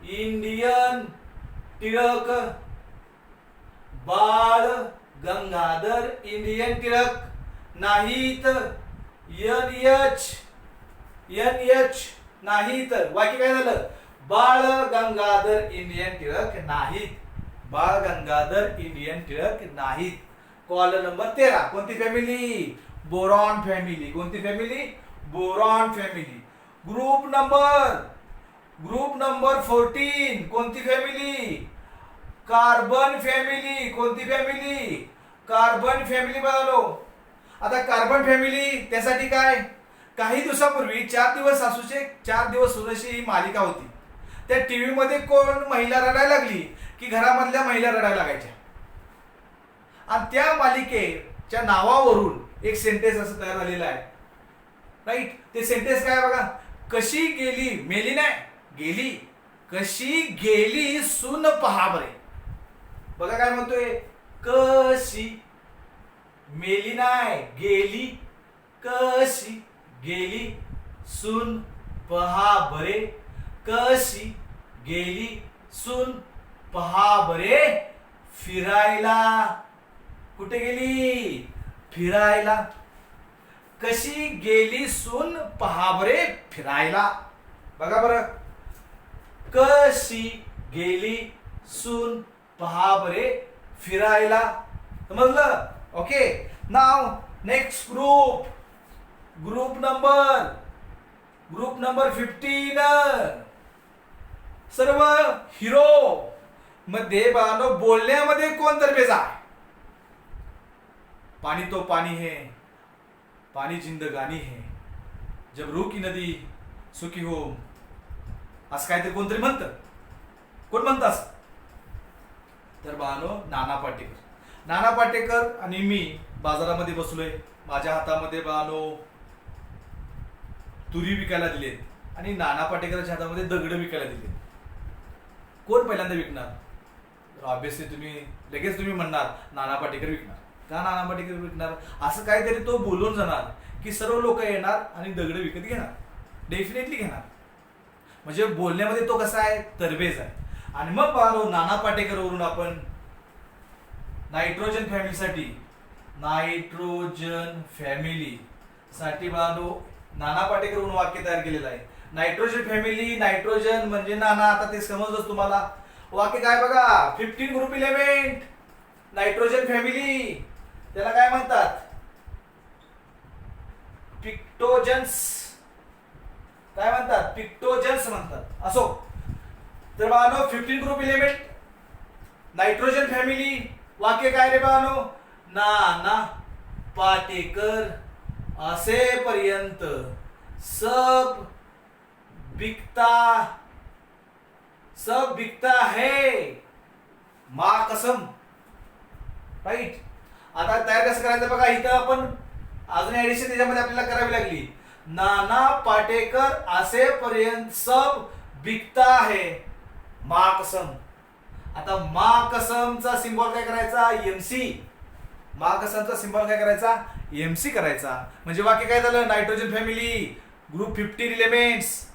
Indian Tilak. Bal Gangadhar Indian Tilak नाहीत. NH नाहीत. वाक्य काय झालं? बाळ गंगाधर इंडियन टिळक नाहीत. बाळ गंगाधर इंडियन टिळक नाहीत. कॉल नंबर 13 कोणती फॅमिली? Boron family. कोणती family? Boron family. Group number 14 कोणती फॅमिली? Carbon family. कोणती फॅमिली? Carbon family. बघालो आता कार्बन फॅमिली त्यासाठी काय? काही दिवसापूर्वी 4 दिवस सासूचे 4 दिवस सुनेशी ही मालिका होती. त्या टीव्ही मध्ये कोण महिला रडायला लागली की घरामधल्या महिला रडायला लागायच्या. आणि त्या मालिकेच्या नावावरून एक सेंटेन्स असं तयार झालेलं आहे. राईट. ते सेंटेन्स काय बघा? कशी गेली, मेली नाही गेली, कशी गेली सून पहा बरे. बघा काय म्हणतोय? कशी मेली नाही गेली, कशी गेली सून पहा बरे. कशी गेली सून पहा बरे फिरायला. कुठे गेली? फिरायला. कशी गेली सून पहा बरे फिरायला. बघा बरं. कशी गेली सून पहा बरे फिरायला. समजलं? ओके. नाव नेक्स्ट ग्रुप नंबर 15. सर्व हिरो मध्ये बोलण्यामध्ये कोण तरबेज आहे? पानी तो पानी है, पानी जिंदगानी है, जब रूह की नदी सुखी हो, असं काहीतरी कोणतरी म्हणतं. कोण म्हणतं असं? तर बाळांनो नाना पाटेकर. नाना पाटेकर आणि मी बाजारामध्ये बसलोय. माझ्या हातामध्ये बाळांनो तुरी विकायला दिलेत आणि नाना पाटेकरच्या हातामध्ये दगड विकायला दिलेत. कोण पहिल्यांदा विकणार? ऑब्विसली लगेच तुम्ही म्हणणार नाना पाटेकर विकणार. का नाना पाटेकर विकणार? असं काहीतरी तो बोलून जाणार की सर्व लोक येणार आणि दगड विकत घेणार. डेफिनेटली घेणार. म्हणजे बोलण्यामध्ये तो कसा आहे? तरबेज आहे. आणि मग बाळांनो नाना पाटेकर वरून आपण नायट्रोजन फॅमिली साठी बाळांनो नाना पाटेकर वरून वाक्य तयार केलेलं आहे. नायट्रोजन फॅमिली, नायट्रोजन म्हणजे नाना. आता ते समजलंच तुम्हाला. वाक्य काय बघा? 15 ग्रुप एलिमेंट नायट्रोजन फॅमिली. त्याला काय म्हणतात? पिक्टोजन्स. काय म्हणतात? पिक्टोजन्स म्हणतात. असो. तर बाळांनो 15 ग्रुप एलिमेंट नायट्रोजन फॅमिली. वाक्य काय रे बाळांनो? नाना पाटेकर असेपर्यंत सब बिकता है मां कसम. राईट. आता तयार कसं करायचं बघा. इथं आपण अजून ऍडिशन त्याच्यामध्ये आपल्याला करावी लागली. नाना पाटेकर असेपर्यंत सब बिकता है मां कसम. आता मां कसमचा सिंबॉल काय करायचा? MC. मां कसमचा सिंबॉल काय करायचा? MC करायचा. म्हणजे वाक्य काय झालं? Nitrogen family group 15 elements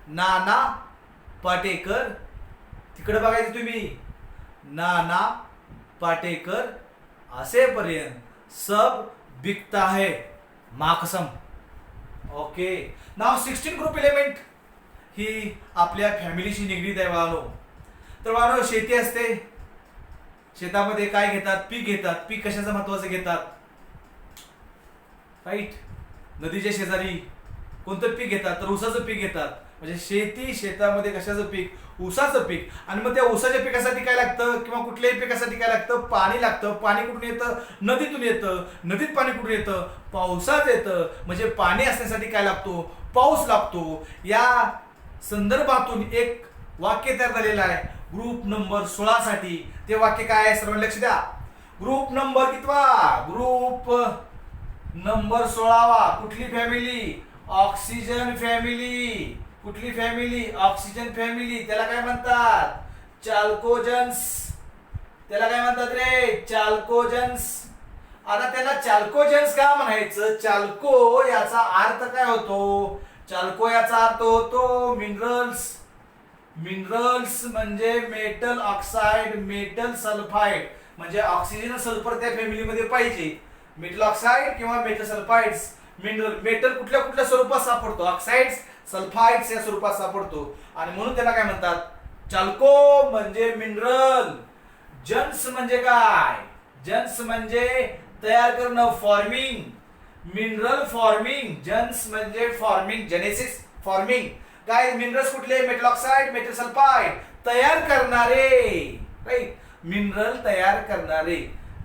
Nana Patekar. तिकडे बघायचं तुम्ही. नाना पाटेकर असेपर्यंत सब बिकता है मां कसम. ओके. नाव 16 ग्रुप एलिमेंट ही आपल्या फॅमिलीशी निगडीत आहे बाळांनो. तर बाळांनो शेती असते. शेतामध्ये काय घेतात? पीक घेतात. पीक कशाचं महत्वाचं घेतात? राईट. नदीच्या शेजारी कोणतं पीक घेतात? तर ऊसाचं पीक घेतात. म्हणजे शेतामध्ये कशाचं पीक? ऊसाचं पीक. आणि मग त्या ऊसाच्या पिकासाठी काय लागतं? किंवा कुठल्याही पिकासाठी काय लागतं? पाणी लागतं. पाणी कुठून येतं? नदीतून येतं. नदीत पाणी कुठून येतं? पावसात येतं. म्हणजे पाणी असण्यासाठी काय लागतो? पाऊस लागतो. या संदर्भातून एक वाक्य तयार झालेलं आहे ग्रुप नंबर 16 साठी. ते वाक्य काय आहे? सर्वांनी लक्ष द्या. ग्रुप नंबर कितवा? ग्रुप नंबर 16वा. कुठली फॅमिली? Oxygen family. कुठली फॅमिली? Oxygen family. त्याला काय म्हणतात? चाल्कोजन्स. त्याला काय म्हणतात रे? चाल्कोजन्स. आता त्याला चाल्कोजन्स का म्हणायचं? चाल्को याचा अर्थ काय होतो? चाल्को याचा अर्थ होतो मिनरल्स. मिनरल्स म्हणजे मेटल ऑक्साइड, मेटल सल्फाइड. म्हणजे ऑक्सिजन सल्फर त्या फॅमिलीमध्ये पाहिजे. मेटल ऑक्साइड किंवा मेटल सल्फाइड्स. मिनरल मेटल कुठल्या कुठल्या स्वरूपात सापडतो? ऑक्साइड्स, सल्फाइड्स या स्वरूपात सापडतो. आणि म्हणून त्याला काय म्हणतात? चाल्को म्हणजे मिनरल. जन्स म्हणजे काय? जन्स म्हणजे तयार करणं, फॉर्मिंग. Mineral forming. जन्स म्हणजे फॉर्मिंग, जेनेसिस, फॉर्मिंग. काय? मिनरल्स कुठले? मेटल ऑक्साइड, मेटल सल्फाइड तयार करणारे. राईट. मिनरल तयार करणारे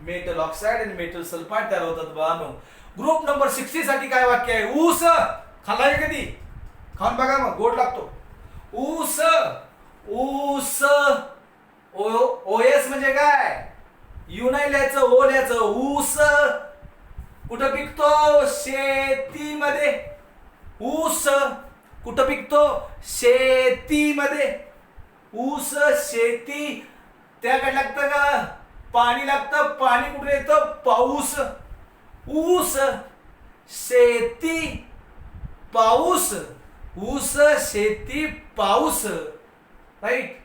मेटल ऑक्साइड आणि मेटल सल्फाइड तयार होतात बाळांनो. ग्रुप नंबर 60 साठी काय वाक्य आहे? ऊस. खाल्लाय कधी? खाऊन बघा मग, गोड लागतो. ऊस. ऊस. ओएस म्हणजे काय? यू नाही लिहायचं, ओ लिहायचं. ऊस कुठं पिकतो? शेतीमध्ये. ऊस कुठं पिकतो? शेतीमध्ये. ऊस शेती. त्याकडे लागतं का? पाणी लागतं. पाणी कुठे येतं? पाऊस. ऊस शेती पाऊस. ऊस शेती पाऊस. राईट.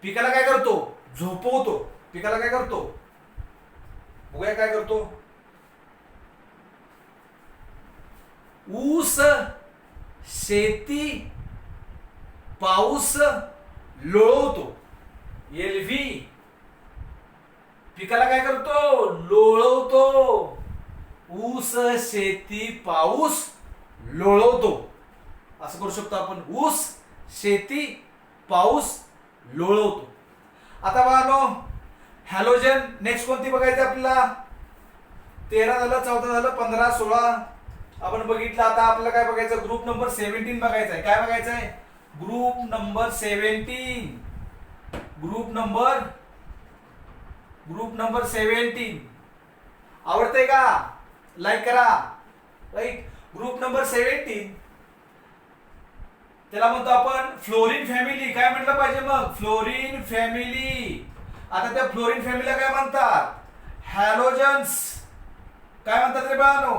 पिकाला काय करतो? झोपवतो. पिकाला काय करतो? बघूया काय करतो. ऊस शेती पाऊस लोळवतो. एलव्ही. पिकाला काय करतो? लोळवतो. ऊस शेती पाऊस लोळवतो. असं करू शकतो आपण. ऊस शेती पाऊस लोळवतो. आता बघा हॅलोजन. नेक्स्ट कोणती बघायची आपल्याला? 13 झालं, 14 झालं, 15, 16 आपण बघितलं. आता आपल्याला काय बघायचं? ग्रुप नंबर 17 बघायचा आहे. काय बघायचं आहे? Group number 17. ग्रुप नंबर 17 आवडतंय का? लाईक करा. राईट. ग्रुप नंबर 17 त्याला म्हणतो आपण फ्लोरीन फॅमिली. काय म्हटलं पाहिजे मग? Fluorine family. आता त्या फ्लोरीन फॅमिलीला काय म्हणतात? हॅलोजन्स. काय म्हणतात रे बाळांनो?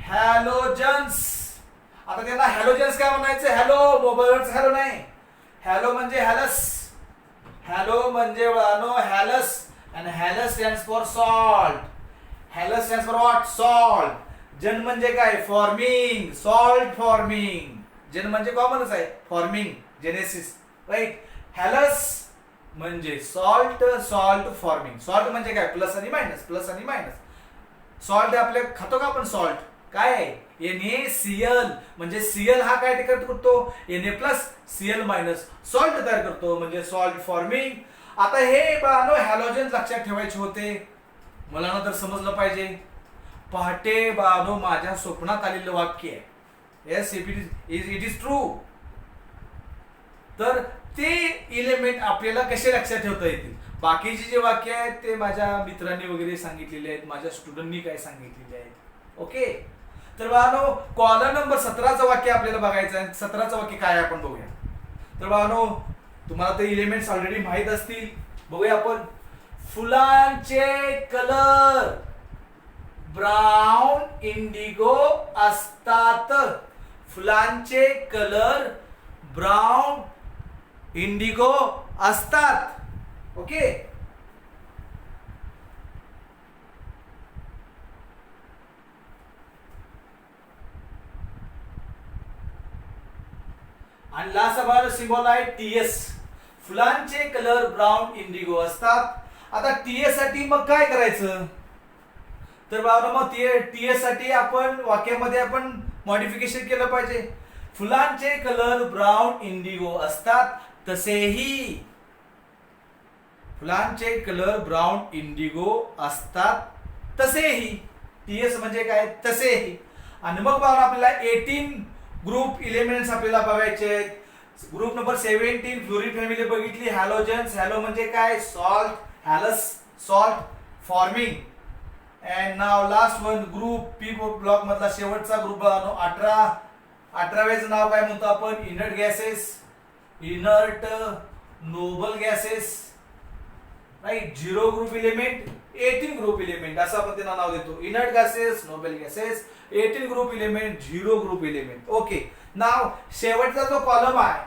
हॅलोजन्स. आता त्यांना हॅलोजन्स काय म्हणायचं? हॅलो. मोबाईलवरच हॅलो नाही. हॅलो म्हणजे हॅलस. हॅलो म्हणजे बाळांनो हॅलस. and हॅलस stands for salt. हॅलस stands for what? Salt. जन म्हणजे काय? फॉर्मिंग. Salt forming. जन म्हणजे कॉमनच आहे. Forming, genesis. राईट. हॅलस म्हणजे सॉल्ट. Salt forming. सॉल्ट म्हणजे काय? प्लस आणि मायनस, प्लस आणि मायनस. सॉल्ट आपले खातो का आपण? सॉल्ट काय आहे? NaCl. म्हणजे Cl हा काय करतो? Na plus Cl minus salt तयार करतो. म्हणजे सॉल्ट फॉर्मिंग. आता हे बाळांनो हॅलोजन लक्षात ठेवायचे होते. मला ना तर समजलं पाहिजे. पहाटे बाळांनो माझ्या स्वप्नात आलेलं वाक्य आहे. Yes, it is true. तर ते इलेमेंट आपल्याला कसे लक्षात ठेवता येतील? बाकीचे जे वाक्य आहेत ते माझ्या मित्रांनी वगैरे सांगितलेले आहेत, माझ्या स्टुडंटनी काय सांगितलेले आहेत. ओके. तर बाळांनो कॉलम नंबर 17चं वाक्य आपल्याला बघायचं आहे. 17चं वाक्य काय आहे आपण बघूया. तर बाळांनो तुम्हाला ते इलेमेंट्स ऑलरेडी माहित असतील. बघूया आपण. फुलांचे कलर ब्राऊन इंडिगो असतात. फुलांचे कलर ब्राऊन इंडिगो असतात. ओके. आणि लास्ट आपण सिंबल आहे TS. फुलांचे कलर ब्राऊन इंडिगो असतात. आता TS साठी मग काय करायचं? तर बाबा मग TS साठी आपण वाक्यामध्ये आपण मॉडिफिकेशन केलं पाहिजे. फुलांचे कलर ब्राऊन इंडिगो असतात तसेही. फुलांचे कलर ब्राऊन इंडिगो असतात तसेही. TS म्हणजे काय? तसेही. आणि मग बाबा आपल्याला 18 ग्रुप एलिमेंट्स आपल्याला बघायचे आहेत. ग्रुप नंबर 17 फ्लोरीन फॅमिली बघितली. हॅलोजन्स. हॅलो म्हणजे काय? Salt. Hals salt. Forming. And नाव last one group P block मधला शेवटचा ग्रुप 18वेच नाव काय म्हणतो आपण? Inert gases, inert noble gases, right. 0 group element, 18 group element असं आपण त्यांना नाव देतो. Inert gases, noble gases, 18 group element, 0 group element. Okay. नाव शेवटचा जो कॉलम आहे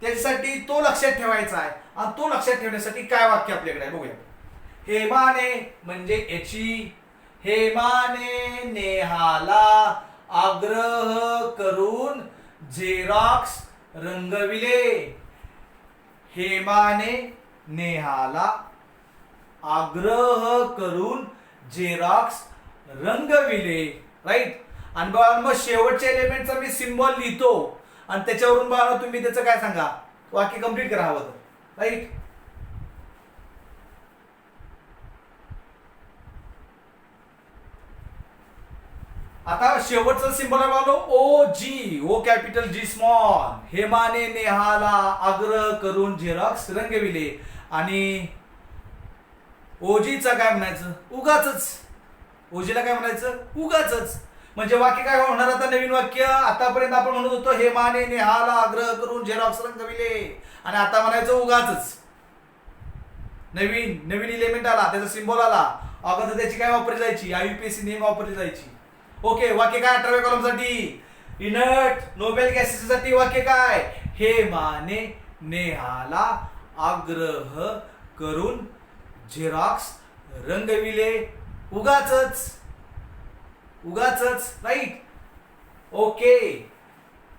त्याच्यासाठी तो लक्षात ठेवायचा आहे. आणि तो लक्षात ठेवण्यासाठी काय वाक्य आपल्याकडे आहे बघूया. हेमाने म्हणजे याची, हेमाने नेहाला आग्रह करून झेरॉक्स रंगविले. हेमाने नेहाला आग्रह करून झेरॉक्स रंगविले, राईट. आणि बघा मग शेवटच्या एलिमेंटचा मी सिम्बॉल लिहितो आणि त्याच्यावरून बघा तुम्ही त्याचं काय सांगा, वाक्य कंप्लीट करा हवं तर, राईट. आता शेवटचं सिंबल आहे ओ जी, ओ कॅपिटल जी स्मॉल. हेमाने नेहाला आग्रह करून झेरॉक्स रंगविले. आणि ओजीचा काय म्हणायचं? उगाचच. ओजीला काय म्हणायचं? उगाचच. म्हणजे वाक्य काय होणार आता? नवीन वाक्य. आतापर्यंत आपण म्हणत होतो हेमाने नेहाला आग्रह करून झेरॉक्स रंगविले, आणि आता म्हणायचं उगाचच. नवीन नवीन इलेमेंट आला, त्याचा सिंबल आला, अगोदर त्याची काय वापरली जायची? आययुपीएससी नेम वापरली जायची. ओके. वाक्य काय 18व्या कॉलमसाठी? इनर्ट नोबेल गॅसेससाठी वाक्य काय? हेमाने नेहाला आग्रह करून झेरॉक्स रंगविले. उगाचच, उगाचच, राईट. ओके.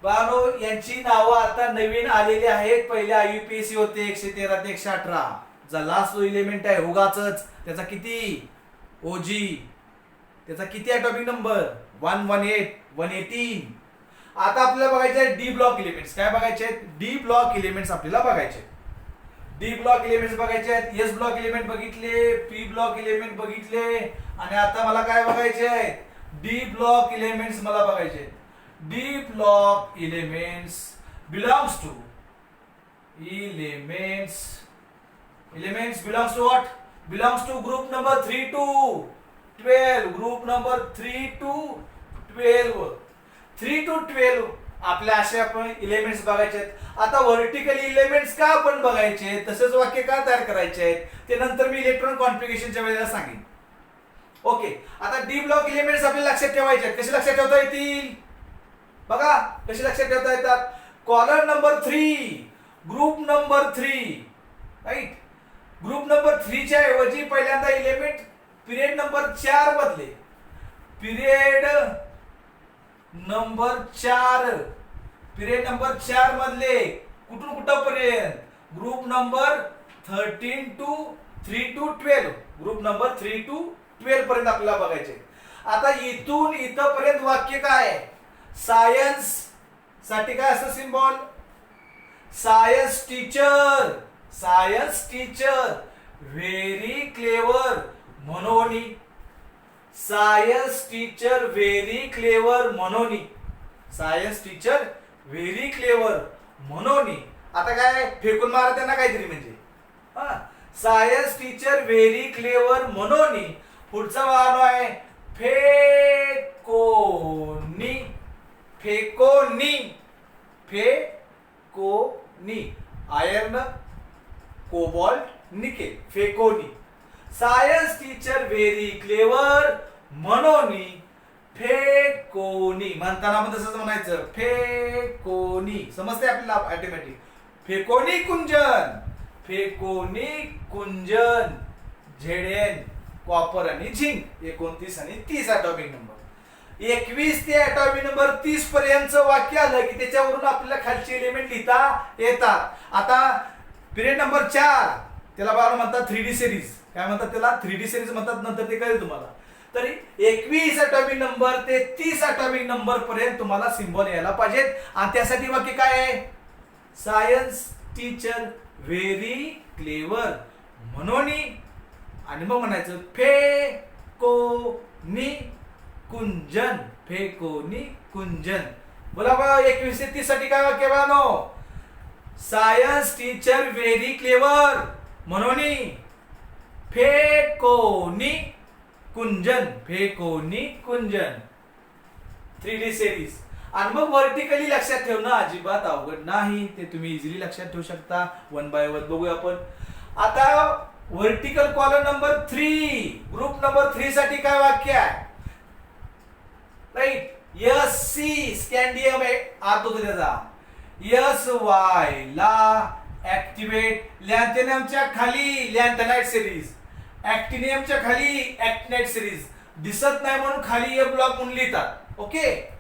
बानो यांची नावं आता नवीन आलेली आहेत. पहिले आययुपीएससी होते 113 ते 118. जो लास्ट जो इलेमेंट आहे उगाचच, त्याचा किती? ओजी. त्याचा किती ॲटॉमिक नंबर? 118, 118. आता आपल्याला बघायचे आहे डी ब्लॉक इलेमेंट्स. काय बघायचे आहेत? डी ब्लॉक इलेमेंट्स आपल्याला बघायचे. डी ब्लॉक इलेमेंट्स बघायचे आहेत. एस ब्लॉक इलेमेंट बघितले, पी ब्लॉक इलेमेंट बघितले, आणि आता मला काय बघायचे आहेत? डी ब्लॉक इलेमेंट्स मला बघायचे आहेत. D block elements belongs to elements belongs to what? Belongs to group number 3 to 12. Group number 3 to 12. 3 to 12 आपल्या असे आपण इलेमेंट्स बघायचे आहेत. आता व्हर्टिकली इलेमेंट्स का आपण बघायचे, तसेच वाक्य का तयार करायचे आहेत ते नंतर मी इलेक्ट्रॉन कॉन्फिगरेशनच्या वेळेला सांगेन. ओके. आता डी ब्लॉक इलेमेंट्स आपल्याला लक्षात ठेवायचे आहेत. कसे लक्षात ठेवता येतील? बघा कसे लक्षात ठेवता येतात. Column number 3, group number 3, right. Group number 3 च्या ऐवजी पहिल्यांदा इलेमेंट पिरियड नंबर 4 मधले, पिरियड नंबर 4 मधले कुठून कुठपर्यंत? Group number 13 to 3 to 12. Group number 3 to 12 पर्यंत आपल्याला बघायचे. आता इथून इथपर्यंत वाक्य काय? सायन्स साठी काय असं symbol? Science teacher very clever म्हणोनी. सायन्स टीचर व्हेरी क्लेवर म्हणोनी. सायन्स टीचर व्हेरी क्लेवर म्हणोनी. आता काय फेकून मारा त्यांना काहीतरी म्हणजे. सायन्स टीचर व्हेरी क्लेवर म्हणोनी. पुढचा वाहन आहे फेकोनी. Iron, cobalt, nickel. फेकोनी. सायन्स टीचर व्हेरी क्लेवर म्हणोनी फेकोनी. म्हणताना पण तसंच म्हणायचं फेकोनी. समजते आपल्याला ऑटोमॅटिक. फेकोनी कुंजन झेडेन कॉपर आणि झिंक. 29 आणि 30 ॲटॉमिक नंबर. 21 ते ॲटॉमिक नंबर 30 पर्यंत वाक्य आलं की त्याच्यावरून आपल्याला खालचे एलिमेंट लिहिता येतात. आता पिरियड नंबर 4 त्याला बाबा म्हणतात 3D सिरीज. काय म्हणतात त्याला? 3D सिरीज म्हणतात. नंतर ते कळेल तुम्हाला. तरी 21 ॲटॉमिक नंबर ते 30 ॲटॉमिक नंबर पर्यंत तुम्हाला सिम्बॉल यायला पाहिजेत. आणि त्यासाठी वाक्य काय आहे? सायन्स टीचर व्हेरी क्लेवर म्हणोनी, आणि मग म्हणायचं फेकोनी कुंजन. बोला बा 21 ते 30 साठी काय वाक्य बानो? सायन्स टीचर व्हेरी क्लेवर म्हणोनी फेकोनी कुंजन, फेकोनी कुंजन, 3D सिरीज. आणि मग व्हर्टिकली लक्षात ठेवणं अजिबात अवघड नाही, ते तुम्ही इझिली लक्षात ठेवू शकता. 1 बाय 1 बघूया आपण. आता vertical column number 3, group number 3 साठी काय वाक्य आहे? राईट, एस सी स्कॅन्डियम आत होतो त्याचा. एस वाय ला ऍक्टिव्हेट लॅन्थेनियमच्या खाली लॅन्थेनाइट सिरीज, ऍक्टिनियमच्या खाली ऍक्टिनाइट सिरीज. दिसत नाही म्हणून खाली एक ब्लॉक म्हणून लिहितात. ओके,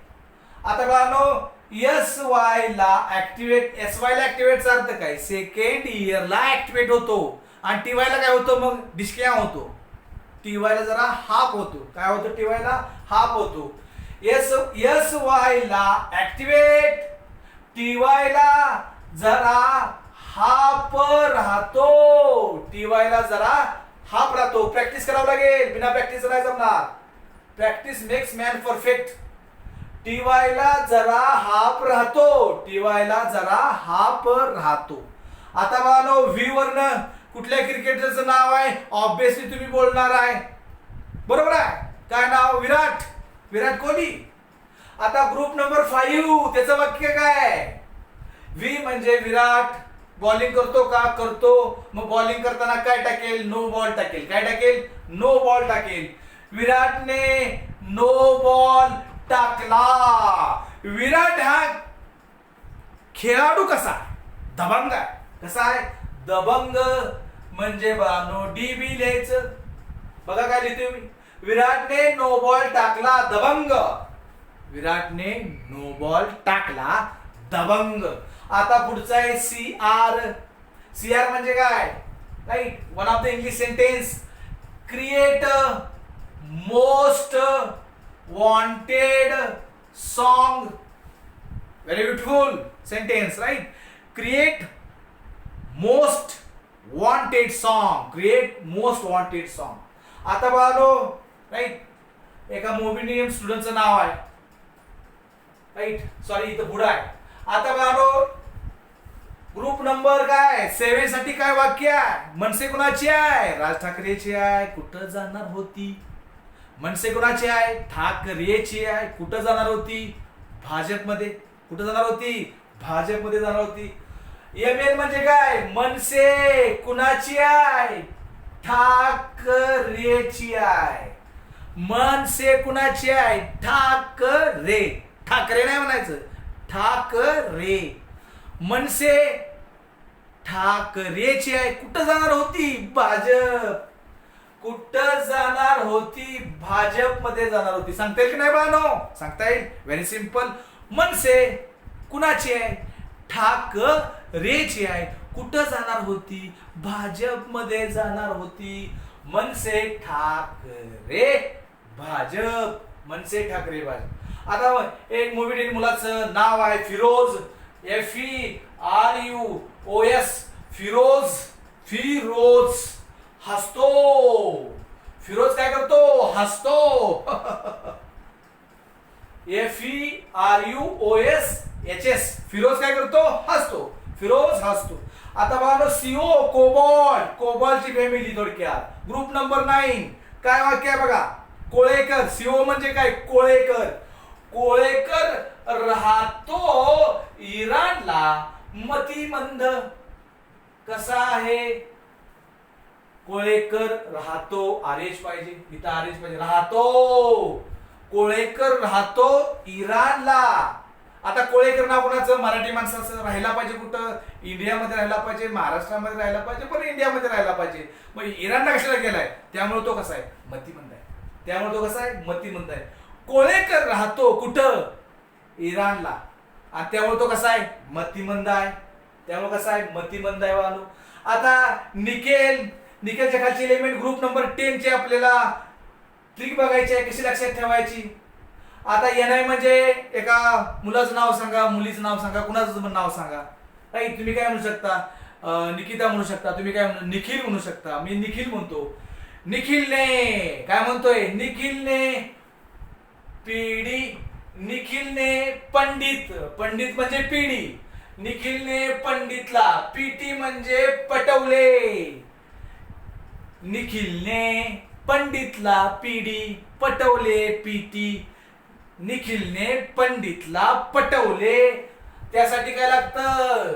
आता बघा एस वाय ला ऍक्टिव्हेट, एस वाय ला ऍक्टिव्हेटचा अर्थ काय? सेकंड इयर ला ऍक्टिव्हेट होतो. आणि टीवाय ला काय होतो? मग डिस्क्लेम होतो. टीवाय ला जरा हाफ होतो. काय होतो? टीवाय ला हाफ होतो. एस वाय ला ऍक्टिव्हेट, टीवाय ला जरा हाफ राहतो. टीवाय ला जरा हाफ राहतो. प्रॅक्टिस करावं लागेल, बिना प्रॅक्टिस नाही जमणार. Practice makes man perfect. टीवाय ला जरा हाफ राहतो, टीवाय ला जरा हाफ राहतो. आता बघा व्ही वरनं कुठल्या क्रिकेटरचं नाव आहे? ऑब्विसली तुम्ही बोलणार आहे, बरोबर आहे. काय नाव? विराट, विराट कोहली. आता ग्रुप नंबर 5 त्याचं वाक्य काय? व्ही म्हणजे विराट बॉलिंग करतो का? करतो. मग बॉलिंग करताना काय टाकेल? नो बॉल टाकेल. काय टाकेल? नो बॉल टाकेल. विराटने नो बॉल टाकला. विराट हा खेळाडू कसा? दबंग आहे. कसा आहे? दबंग. म्हणजे नो डी बी लिहायचं. बघा काय लिहितोय मी. विराटने नो बॉल टाकला, दबंग. विराटने नो बॉल टाकला, दबंग. आता पुढचा आहे सी आर. सी आर म्हणजे काय? Right, one of the English sentence. Create most wanted song. Very beautiful sentence, right. Create most wanted song, create most wanted song. आता बघा राईट, एका मोबिनियम स्टुडंटचं नाव आहे. राईट, सॉरी इथं पुढं आहे. आता बघा ग्रुप नंबर काय 7 साठी काय वाक्य आहे? मनसे कुणाची आहे? राज ठाकरेची आहे. कुठं जाणार होती? मनसे कुणाची आहे? ठाकरेची आहे. कुठं जाणार होती? भाजपमध्ये. कुठं जाणार होती? भाजपमध्ये जाणार होती. एम म्हणजे काय? मनसे कुणाची आहे? ठाकरेची आहे. मनसे कुणाची आहे? ठाकरे. ठाकरे नाही म्हणायचं, ठाकरे. मनसे ठाकरेची आहे. कुठं जाणार होती? भाजप. कुठं जाणार होती? भाजप मध्ये जाणार होती. सांगता येईल की नाही बाळांनो? सांगता येईल. Very simple. मनसे कुणाची आहे? ठाकरेची आहे. कुठं जाणार होती? भाजप मध्ये जाणार होती. मनसे ठाकरे भाजप. मनसे ठाकरे भाजप. आता एक मूवी मुलाचं नाव आहे फिरोज. FERUOS. फिरोज. फिरोज हसतो. फिरोज काय करतो? हसतो. FERUOSHS. फिरोज काय करतो? हसतो. फिरोज हसतो. आता बघा CO कोबाल्ट. कोबाल्टची फॅमिली थोडक्यात. ग्रुप नंबर 9 काय वाक्य आहे बघा? कोळेकर. CO म्हणजे काय? कोळेकर. कोळेकर राहतो इराणला. मतिमंद. कसा आहे? कोळेकर राहतो. आरेश पाहिजे इथं, आरेश पाहिजे. राहतो. कोळेकर राहतो इराणला. आता कोळेकर नाव कोणाचं? मराठी माणसाचं. राहायला पाहिजे कुठं? इंडियामध्ये राहायला पाहिजे, महाराष्ट्रामध्ये राहायला पाहिजे, पण इंडियामध्ये राहायला पाहिजे. मग इराणला कशाला गेलाय? त्यामुळे तो कसा आहे? मतिमंद आहे. त्यामुळे तो कसा आहे? मतिमंद आहे. कोळेकर राहतो कुठं? इराणला. आणि त्यामुळे तो कसा आहे? मतिमंद आहे. त्यामुळे कसा आहे? मतिमंद आहे वालो. आता निकेल. निकेलच्या खालची एलिमेंट ग्रुप नंबर 10 ची आपल्याला ट्रिक बघायची आहे. कशी लक्षात ठेवायची? आता NI म्हणजे एका मुलाचं नाव सांगा, मुलीचं नाव सांगा, कुणाचं नाव सांगा. राईट, तुम्ही काय म्हणू शकता? निकिता म्हणू शकता. तुम्ही काय म्हणू? निखिल म्हणू शकता. मी निखिल म्हणतो. निखिलने काय म्हणतोय? निखिलने पिढी. निखिलने पंडित. पंडित म्हणजे पिढी. निखिलने पंडितला PT म्हणजे पटवले. निखिलने पंडितला पिढी पटवले पीटी. निखिलने पंडितला पटवले. त्यासाठी काय लागतं?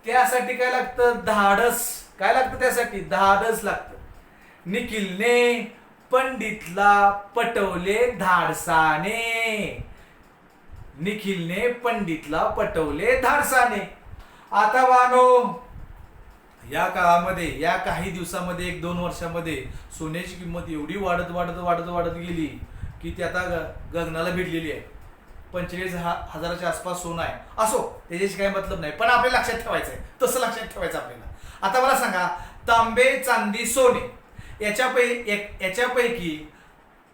त्यासाठी काय लागतं? धाडस. काय लागतं त्यासाठी? धाडस लागतं. निखिलने पंडितला पटवले धाडसाने. निखिलने पंडितला पटवले धाडसाने. आता बानो, या काळामध्ये, या काही दिवसामध्ये, 1-2 वर्षामध्ये सोन्याची किंमत एवढी वाढत वाढत वाढत वाढत गेली की ती आता गगनाला भिडलेली आहे. 45,000च्या आसपास सोनं आहे. असो, त्याच्याशी काही मतलब नाही, पण आपल्याला लक्षात ठेवायचं आहे. तसं लक्षात ठेवायचं आपल्याला. आता मला सांगा, तांबे चांदी सोने याच्यापैकी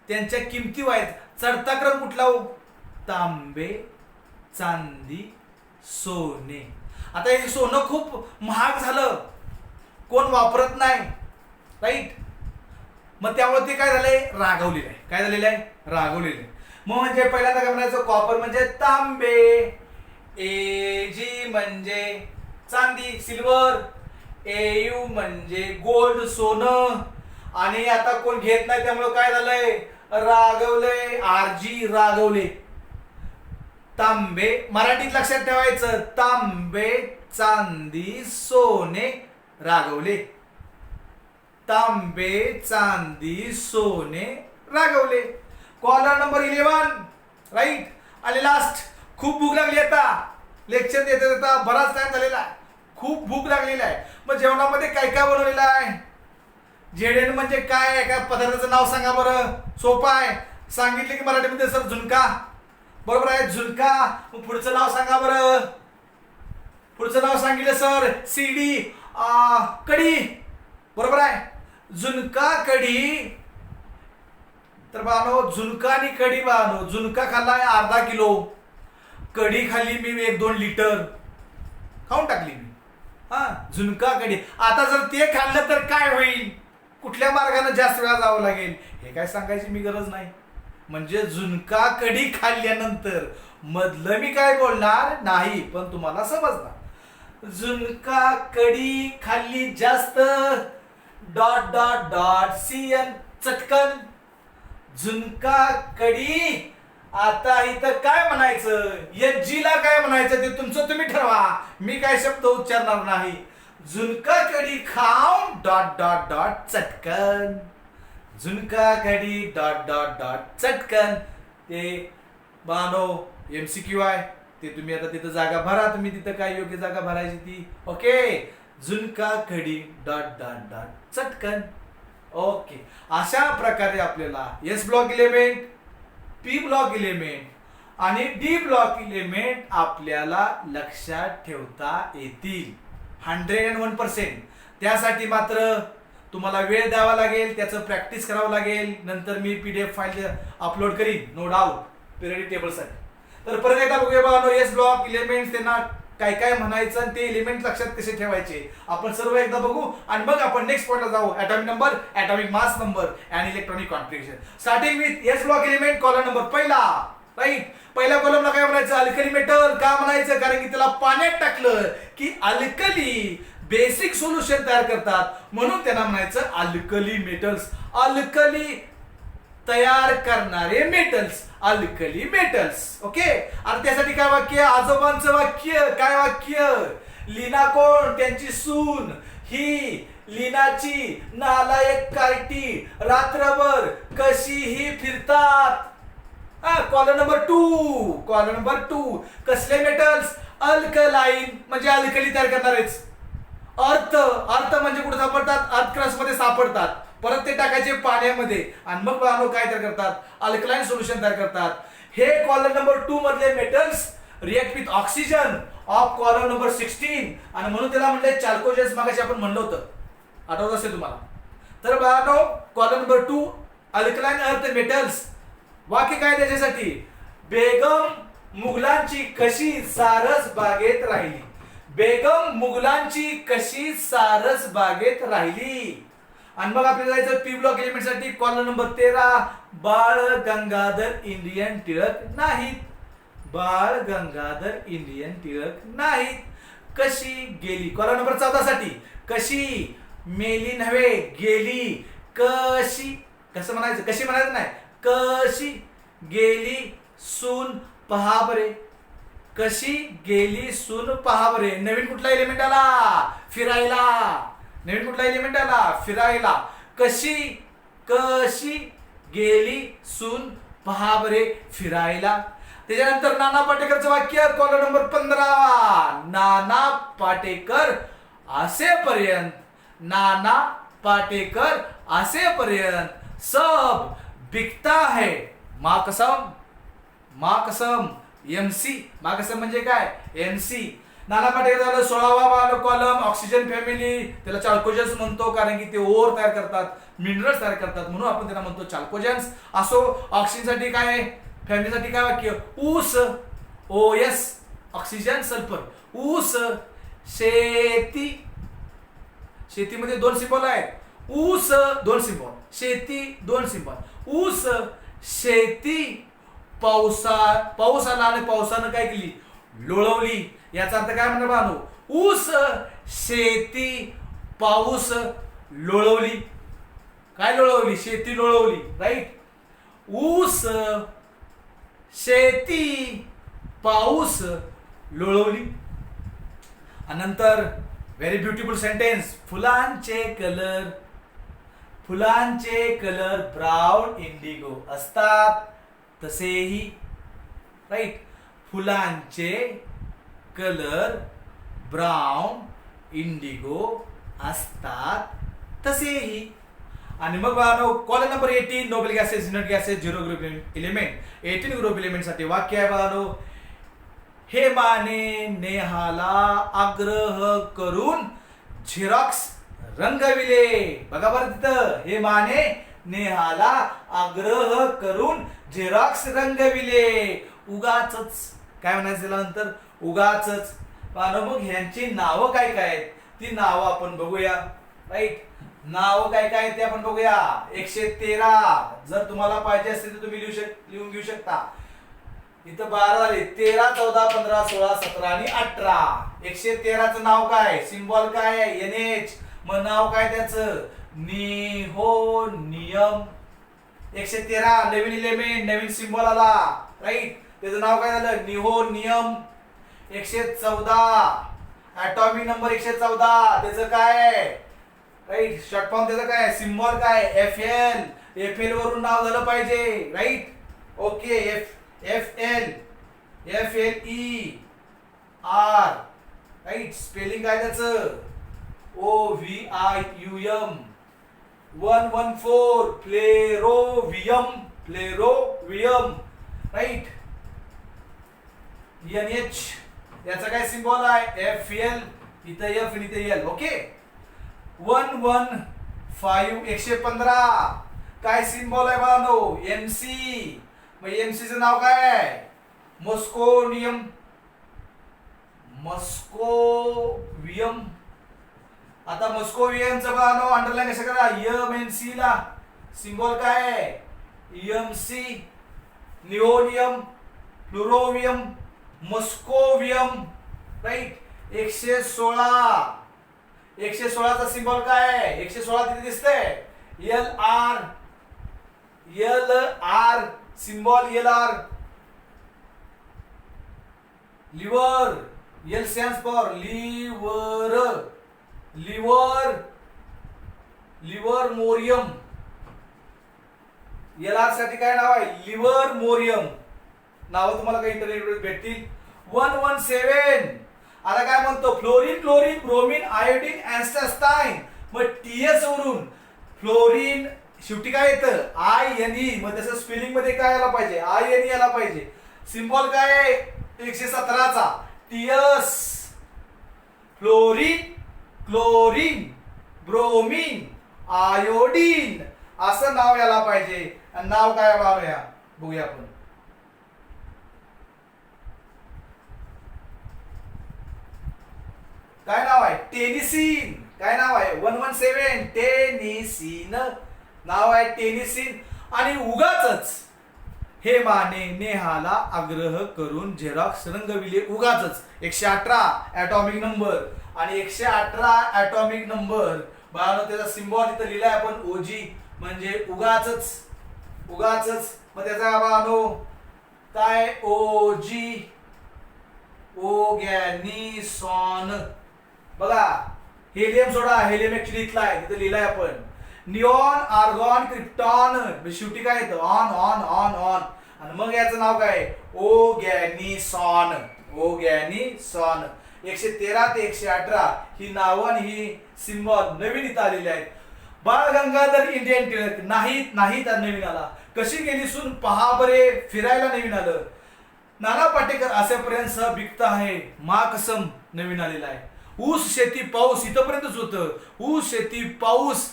त्यांच्या किमती आहेत, चढता क्रम कुठला हो? तांबे चांदी सोने. आता हे सोनं खूप महाग झालं, कोण वापरत नाही, राईट. मग त्यामुळे ते काय झालंय? रागवलेलं आहे. काय झालेलं आहे? रागवलेलं आहे. मग म्हणजे पहिल्यांदा काय म्हणायचं? कॉपर म्हणजे तांबे, एजी म्हणजे चांदी सिल्वर, एयू म्हणजे गोल्ड सोनं. आणि आता कोण घेत नाही त्यामुळे काय झालंय? रागवलंय. आरजी रागवले. तांबे मराठीत लक्षात ठेवायचं, तांबे चांदी सोने रागवले. तांबे चांदी सोने रागवले. Column number 11, right. आणि लास्ट, खूप भूक लागली. आता लेक्चर देता देता बराच टाइम झालेला आहे, खूप भूक लागलेला आहे. मग जेवणामध्ये काय काय बनवलेलं आहे? जेडेन म्हणजे काय? एका पदार्थाचं नाव सांगा बरं. सोपं आहे, सांगितलं की मराठीमध्ये सर झुणका. बरोबर आहे, झुणका. मग पुढचं नाव सांगा बरं. पुढचं नाव सांगितलं सर सीडी, कढी. बरोबर आहे, झुणका कढी. तर बानो, झुणका आणि कढी बानो, झुणका खाल्लाय अर्धा किलो, कढी खाल्ली मी 1-2 लिटर, खाऊन टाकली मी. झुणका कढी. आता जर ते खाल्लं तर काय होईल? कुठल्या मार्गाने जास्त वेळा जावं लागेल हे काय सांगायची मी गरज नाही. म्हणजे झुणका कढी खाल्ल्यानंतर मधलं मी काय बोलणार नाही, पण तुम्हाला समजणार. झुणका कढी खाल्ली जास्त, डॉट डॉट डॉट सीएन चटकन. झुणका कढी. आता इथं काय म्हणायचं? यज्जीला काय म्हणायचं ते तुमचं तुम्ही ठरवा, मी काय शब्द उच्चारणार नाही. झुणका कढी खाऊन डॉट डॉट डॉट चटकन. झुणका कढी डॉट डॉट डॉट चटकन. ते बानो MCQ आहे, ते तुम्ही आता तिथं जागा भरा, तुम्ही तिथं काय योग्य जागा भरायची ती. ओके, झुणका कढी डॉट डॉट डॉट चटकन. ओके, अशा प्रकारे आपल्याला S block element, P block element आणि डी ब्लॉक एलिमेंट आपल्याला लक्षात ठेवता येतील 101%. त्यासाठी मात्र तुम्हाला वेळ द्यावा लागेल, त्याचं प्रॅक्टिस करावं लागेल. नंतर मी PDF फाईल अपलोड करीन, नो डाऊट, पिरियडिक टेबलसाठी. तर परत एकदा बघूया बघा, एस ब्लॉक एलिमेंट त्यांना काय काय म्हणायचं आणि ते एलिमेंट लक्षात कसे ठेवायचे आपण सर्व एकदा बघू. आणि मग आपण नेक्स्ट पॉइंटला जाऊ, atomic number, atomic mass number and electronic configuration. Starting with S block element, column number पहिला, राईट. पहिल्या कॉलमला काय म्हणायचं? Alkali metal. का म्हणायचं? कारण की त्याला पाण्यात टाकलं की अल्कली बेसिक सोल्युशन तयार करतात, म्हणून त्यांना म्हणायचं अल्कली मेटल्स. अल्कली तयार करणारे मेटल्स, अल्कली मेटल्स. ओके. आणि त्यासाठी काय वाक्य? आजोबांचं वाक्य. काय वाक्य? लीना कोण? त्यांची सून. ही लीनाची नालायक कार्टी रात्रभर कशीही फिरतात. Column number 2. Column number 2. कसले मेटल्स? अल्कलाइन म्हणजे अल्कली तयार करणारेच. अर्थ. अर्थ म्हणजे कुठे सापडतात? अर्थ क्रस्ट मध्ये सापडतात. परत ते टाकायचे पाण्यामध्ये आणि मग काय तयार करतात? अल्कलाइन सोल्युशन तयार करतात. हे कॉलम नंबर 2 मधले metals react with oxygen of column number 16 आणि म्हणून त्याला म्हणले चाल्कोजेन्स. मागाशी आपण म्हणलं होतं, आठवत असेल तुम्हाला. तर बाळांनो, column number 2 alkaline earth metals. वाक्य काय त्याच्यासाठी? बेगम मुघलांची कशी सारस बागेत राहिली. बेगम मुघलांची कशी सारस बागेत राहिली. आणि मग आपल्याला जायचं पी ब्लॉक एलिमेंट साठी. Column number 13 Bal Gangadhar Indian Tilak नाहीत. बाळ गंगाधर इंडियन टिळक नाहीत. कशी गेली. कॉलम नंबर 14 साठी कशी मेली नव्हे गेली. कशी, कसं म्हणायचं, कशी म्हणायचं नाही, कशी गेली सून पहा बरे. कशी गेली सून पहा बरे. नवीन कुठला एलिमेंट आला, फिरायला. नवीन कुठला एलिमेंट आला, फिरायला. कशी, कशी गेली सून पहा बरे फिरायला. त्याच्यानंतर नाना पाटेकरचं वाक्य, कॉलम नंबर 15. नाना पाटेकर असेपर्यंत, नाना पाटेकर असेपर्यंत सब बिकता है माँ कसम. माँ कसम MC. माँ कसम म्हणजे काय, MC. नाना पाटेकर झालं 16वा कॉलम. ऑक्सिजन फॅमिली, त्याला चाल्कोजन्स म्हणतो कारण की ते ओर तयार करतात, मिनरल्स तयार करतात, म्हणून आपण त्यांना म्हणतो चाल्कोजन्स. असो, ऑक्सिजनसाठी काय, फॅमिलीसाठी काय वाक्य, ऊस. OS oxygen sulphur. ऊस. शेती, शेतीमध्ये 2 सिंबॉल आहेत. ऊस 2 सिंबॉल, शेती 2 सिंबॉल. ऊस शेती. पाऊस आला आणि पावसानं काय केली, लोळवली. याचा अर्थ काय म्हणणार बानो, ऊस शेती पाऊस लोळवली. काय लोळवली, शेती लोळवली. राईट. ऊस शेती पाऊस लोळवली. आणि नंतर व्हेरी ब्युटिफुल सेंटेन्स, फुलांचे कलर, फुलांचे कलर ब्राऊन इंडिगो असतात तसेही. राईट. फुलांचे कलर ब्राऊन इंडिगो असतात तसेही. आणि मग column number 18, noble gases, inert gases, 0 group element. 18 group element साठी वाक्य आहे बाळांनो, हेमाने नेहाला आग्रह करून झेरॉक्स रंगविले. बघा बरं तिथं, हेमाने नेहाला आग्रह करून झेरॉक्स रंगविले. उगाचच काय म्हणायचं त्याला नंतर, उगाचच. मग ह्यांची नावं काय काय आहेत ती नावं आपण बघूया. राईट. नावं काय काय ते आपण बघूया. 113 जर तुम्हाला पाहिजे असेल तर तुम्ही लिहून घेऊ शकता. इथं 12 झाले, 13, 14, 15, 16, 17 आणि 18. 113चं नाव काय, सिम्बॉल काय आहे, NH. मग नाव काय त्याचं, निहोनियम. 113 नवीन एलिमेंट, नवीन सिम्बॉल आला. राईट. त्याचं नाव काय झालं, निहोनियम. 114 ॲटॉमिक नंबर 114, त्याचं काय, राईट, शॉर्ट फॉर्म त्याचं काय, सिम्बॉल काय, FL. FL वरून नाव झालं पाहिजे. Right. Okay. FL FLER. Right. Spelling काय त्याचं, OVIUM. 114 flerovium. Flerovium. Right. NH याचा काय सिम्बॉल आहे, FL. इथं F आणि इथं L. ओके. 115 115 काय सिम्बॉल आहे बाळांनो, MC. मग MC चं नाव काय आहे, मॉस्कोनियम. मॉस्कोवियम. आता मॉस्कोवियमचं बाळांनो अंडरलाईन कसं करा, MNC ला सिम्बॉल काय आहे, EMC. Nihonium, flerovium, moscovium. Right. 116 116चा सिम्बॉल काय आहे, 116 तिथे दिसतंय, LR. LR symbol LR. Liver. L stands for liver. Liver. Livermorium. LR साठी काय नाव आहे, लिव्हर मोरियम. नाव तुम्हाला काही इंटरनेटवर भेटतील. 117 आता काय म्हणतो, फ्लोरीन, क्लोरीन, ब्रोमीन, आयोडीन, ऍन्स्टास्टाइन. मग TS वरून फ्लोरीन शेवटी काय येतं, INE. मग तसं स्पेलिंग मध्ये काय यायला पाहिजे, INE यायला पाहिजे. सिम्बॉल काय आहे 117चा, TS. Fluorine, chlorine, bromine, iodine असं नाव यायला पाहिजे. आणि नाव काय बघूया आपण. काय नाव आहे, टेनिसिन. काय नाव आहे, 117 टेनिसिन नाव आहे, टेनिसिन. आणि उगाचच हेमाने नेहाला आग्रह करून झेरॉक्स रंगविले. उगाचच 118 ॲटॉमिक नंबर. आणि 118 ॲटॉमिक नंबर बाळांनो त्याचा सिम्बॉल इथं लिहिलाय आपण ओजी, म्हणजे उगाचच उगाचच. मग त्याचा बाळांनो काय ओजी ओगॅनिसॉन. बघा हेलियम सोडा, हेलियम ऍक्च्युली इथला आहे, तिथे लिहिलाय आपण. निऑन आर्गॉन क्रिप्टॉन, शेवटी काय येतं ऑन ऑन ऑन ऑन. आणि मग याचं नाव काय ओगॅनिसॉन. ओगॅनिसॉन. 113 ते 118 ही नावं आणि ही सिम्बॉल नवीन इथं आलेली आहेत. बाळ गंगाधर इंडियन टिळक नाही तर नवीन आला. कशी गेली सून पहा बरे फिरायला नवीन आलं. नाना पाटेकर असेपर्यंत सह बिकत आहे मा कसम नवीन आलेला आहे. ऊस शेती पाऊस इथपर्यंतच होतं. ऊस शेती पाऊस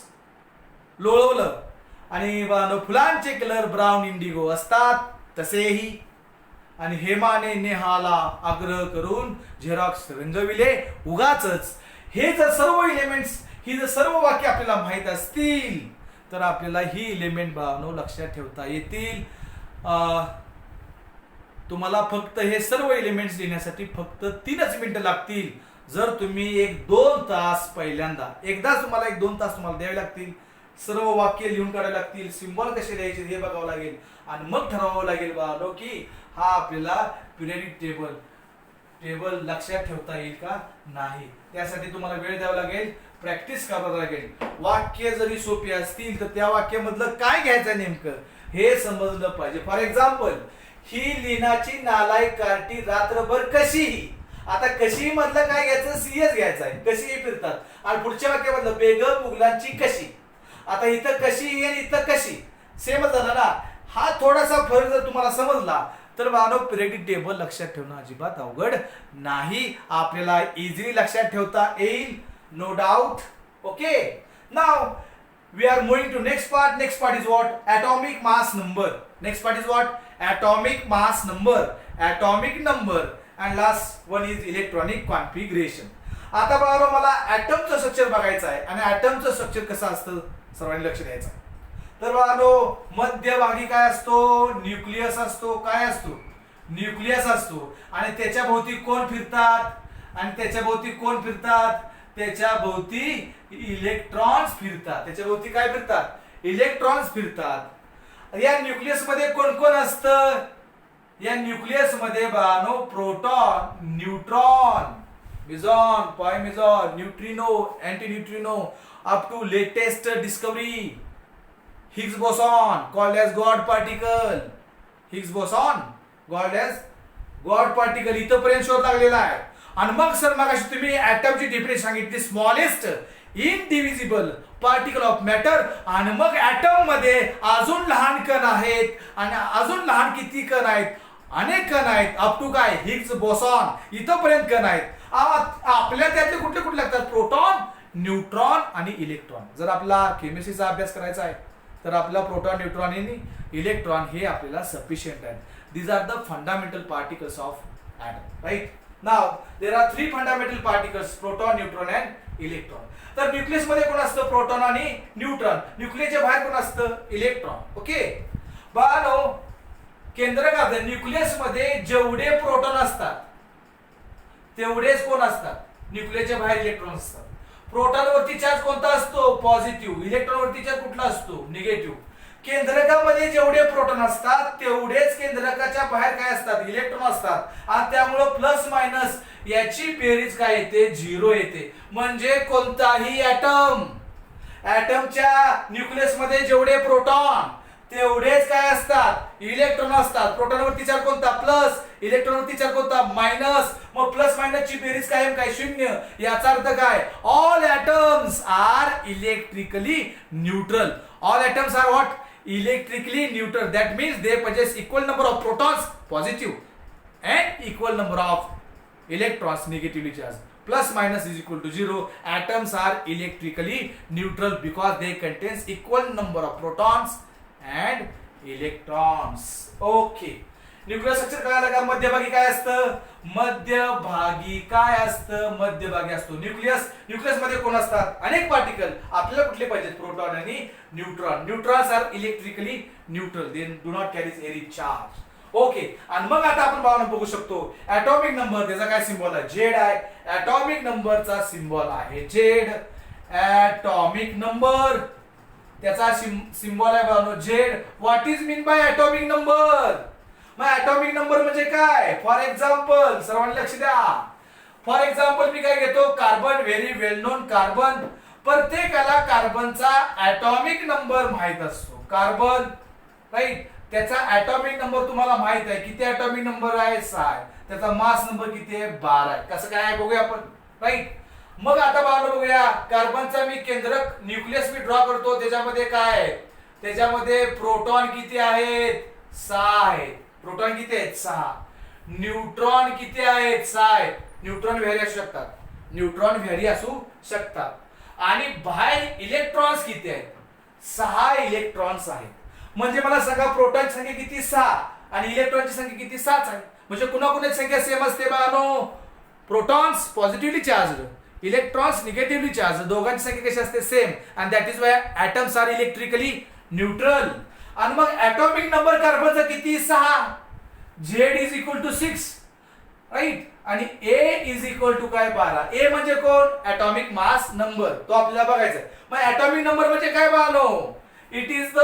लोळवलं. आणि फुलांचे कलर ब्राऊन इंडिगो असतात तसेही. आणि हेमाने नेहाला आग्रह करून झेरॉक्स रंगविले उगाचच. हे जर सर्व एलिमेंट्स, ही जर सर्व वाक्य आपल्याला माहित असतील तर आपल्याला ही एलिमेंट लक्षात ठेवता येतील. तुम्हाला फक्त हे सर्व एलिमेंट्स लिहिण्यासाठी फक्त 3च मिनिटं लागतील. जर तुम्ही 1-2 तास पहिल्यांदा एकदाच तुम्हाला 1-2 तास तुम्हाला द्यावे लागतील. सर्व वाक्य लिहून काढावे लागतील. सिम्बॉल कसे द्यायचे हे बघावं लागेल आणि मग ठरवावं लागेल बाळांनो की हा आपल्याला पिरियडिक टेबल लक्षात ठेवता येईल का नाही. त्यासाठी तुम्हाला वेळ द्यावा लागेल, प्रॅक्टिस करावं लागेल. वाक्य जरी सोपी असतील तर त्या वाक्यामधलं काय घ्यायचं नेमकं हे समजलं पाहिजे. फॉर एक्झाम्पल ही लीनाची नालायक कार्टी रात्रभर कशीही. आता कशी मधलं काय घ्यायचं सीएस घ्यायचं आहे. कशीही फिरतात. आणि पुढच्या वाक्यामधलं बेगम मुघलांची कशी. आता इथं कशी आणि इथं कशी सेमच झालं ना. हा थोडासा फरक जर तुम्हाला समजला तर मानव पिरियडिक टेबल लक्षात ठेवणं अजिबात अवघड नाही. आपल्याला इझिली लक्षात ठेवता येईल. No doubt. ओके. नाव we are moving to next part. Next part is what? Atomic mass number. Next part is what? Atomic mass number. Atomic number. And last one is electronic configuration. आता बघा मला ऍटमचं structure बघायचं आहे आणि ऍटमचं structure कसं असतं सर्वांनी लक्ष द्यायचं. तर बघा मध्यभागी काय असतो न्यूक्लियस असतो. काय असतो न्यूक्लियस असतो. आणि त्याच्या भोवती कोण फिरतात आणि त्याच्या भोवती कोण फिरतात त्याच्या भोवती इलेक्ट्रॉन्स फिरतात. त्याच्या भोवती काय फिरतात इलेक्ट्रॉन्स फिरतात. या न्यूक्लियस मध्ये कोण कोण असतं या न्यूक्लियस मध्ये बानो proton neutron meson pi meson neutrino anti neutrino up to latest discovery Higgs boson called as God particle. Higgs boson called as God particle इथपर्यंत शोध लागलेला आहे. आणि मग सर मग तुम्ही ऍटमची डेफिनेशन सांगितली smallest indivisible particle of matter. आणि मग ऍटम मध्ये अजून लहान कण आहेत आणि अजून लहान किती कण आहेत अनेक कण आहेत अप टू काय हिग्स बोसॉन इथपर्यंत कण आहेत. आपल्या त्यातले कुठले कुठले लागतात प्रोटॉन न्यूट्रॉन आणि इलेक्ट्रॉन. जर आपला केमिस्ट्रीचा अभ्यास करायचा आहे तर आपला प्रोटॉन न्यूट्रॉन आणि इलेक्ट्रॉन हे आपल्याला सफिशियंट आहेत. These are the fundamental particles of atom. Right. Now there are 3 fundamental particles proton, neutron and electron. तर न्यूक्लियस मध्ये कोण असतं प्रोटॉन आणि न्यूट्रॉन. न्यूक्लियसच्या बाहेर कोण असतं इलेक्ट्रॉन. ओके. बाळांनो केंद्रकात न्यूक्लियस मध्ये जेवढे प्रोटॉन असतात तेवढेच कोण असतात न्यूक्लियसच्या बाहेर इलेक्ट्रॉन असतात. प्रोटॉन वरती चार्ज कोणता असतो पॉझिटिव्ह. इलेक्ट्रॉन वरती चार्ज कुठला असतो निगेटिव्ह. केंद्रकामध्ये जेवढे प्रोटॉन असतात तेवढेच केंद्रकाच्या बाहेर काय असतात इलेक्ट्रॉन असतात. आणि त्यामुळे प्लस मायनस याची बेरीज काय येते 0 येते. म्हणजे कोणताही ऍटमच्या न्यूक्लियस मध्ये जेवढे प्रोटॉन तेवढेच काय असतात इलेक्ट्रॉन असतात. प्रोटॉन वरती चार्ज कोणता प्लस इलेक्ट्रॉन वरती चार्ज कोणता मायनस. मग प्लस मायनस ची बेरीज कायम काय 0. याचा अर्थ काय all atoms are electrically neutral. All atoms are what electrically neutral. That means they possess equal number of protons positive and equal number of electrons negatively charged. Plus minus is equal to 0. Atoms are electrically neutral because they contains equal number of protons and electrons. Okay. Nucleus structure कळालं का. मध्यभागी काय असतं मध्यभागी काय असतं मध्यभागी असतो न्यूक्लियस मध्ये कोण असतात अनेक पार्टिकल. आपल्याला कुठले पाहिजेत प्रोटॉन आणि neutron. Neutrons are electrically neutral. They do not carry any charge. Okay. आणि मग आता आपण भावना बघू शकतो ऍटॉमिक नंबर त्याचा काय सिम्बॉल आहे झेड आहे. ऍटॉमिक नंबरचा सिम्बॉल आहे झेड. Atomic number. त्याचा सिम्बॉल आहे बघा Z. What is mean bye atomic number? मग ऍटॉमिक नंबर म्हणजे काय? फॉर एक्झाम्पल, सर्वांनी लक्ष द्या. फॉर एक्झाम्पल मी काय घेतो? Carbon, very well known carbon. प्रत्येकाला कार्बनचा ऍटॉमिक नंबर माहित असतो. Carbon, right. त्याचा ऍटॉमिक नंबर तुम्हाला माहित आहे. किती ऍटॉमिक नंबर आहे? 6 आहे. त्याचा मास नंबर किती आहे? 12 आहे. कसं काय आहे बघूया आपण, राईट. मग आता बघूया, कार्बनचा मी केंद्रक न्यूक्लियस मी ड्रॉ करतो. त्याच्यामध्ये काय आहे? त्याच्यामध्ये प्रोटॉन किती आहेत? 6 आहेत. प्रोटॉन किती आहेत? 6. न्यूट्रॉन किती आहेत? 6 आहेत. न्यूट्रॉन व्हेरी असू शकतात. न्यूट्रॉन व्हेरी असू शकतात. आणि बाहेर इलेक्ट्रॉन्स किती आहेत? 6 इलेक्ट्रॉन्स आहेत. म्हणजे मला सांगा, प्रोटॉनची संख्या किती? 6 आणि इलेक्ट्रॉनची संख्या किती? 6 आहे. म्हणजे कुणाकुणाची संख्या सेम असते बाळांनो? Protons positively charged, electrons negatively charge. दोघांची संख्या कशी असते? Same. And that is why atoms are electrically neutral. आणि मग ॲटॉमिक नंबर कार्बनचा किती? 6. Z is equal to 6, right. आणि ए इज इक्वल टू काय? 12. ए म्हणजे कोण? Atomic mass number. तो आपल्याला बघायचा आहे. मग ॲटॉमिक नंबर म्हणजे काय बाळांनो? इट इज द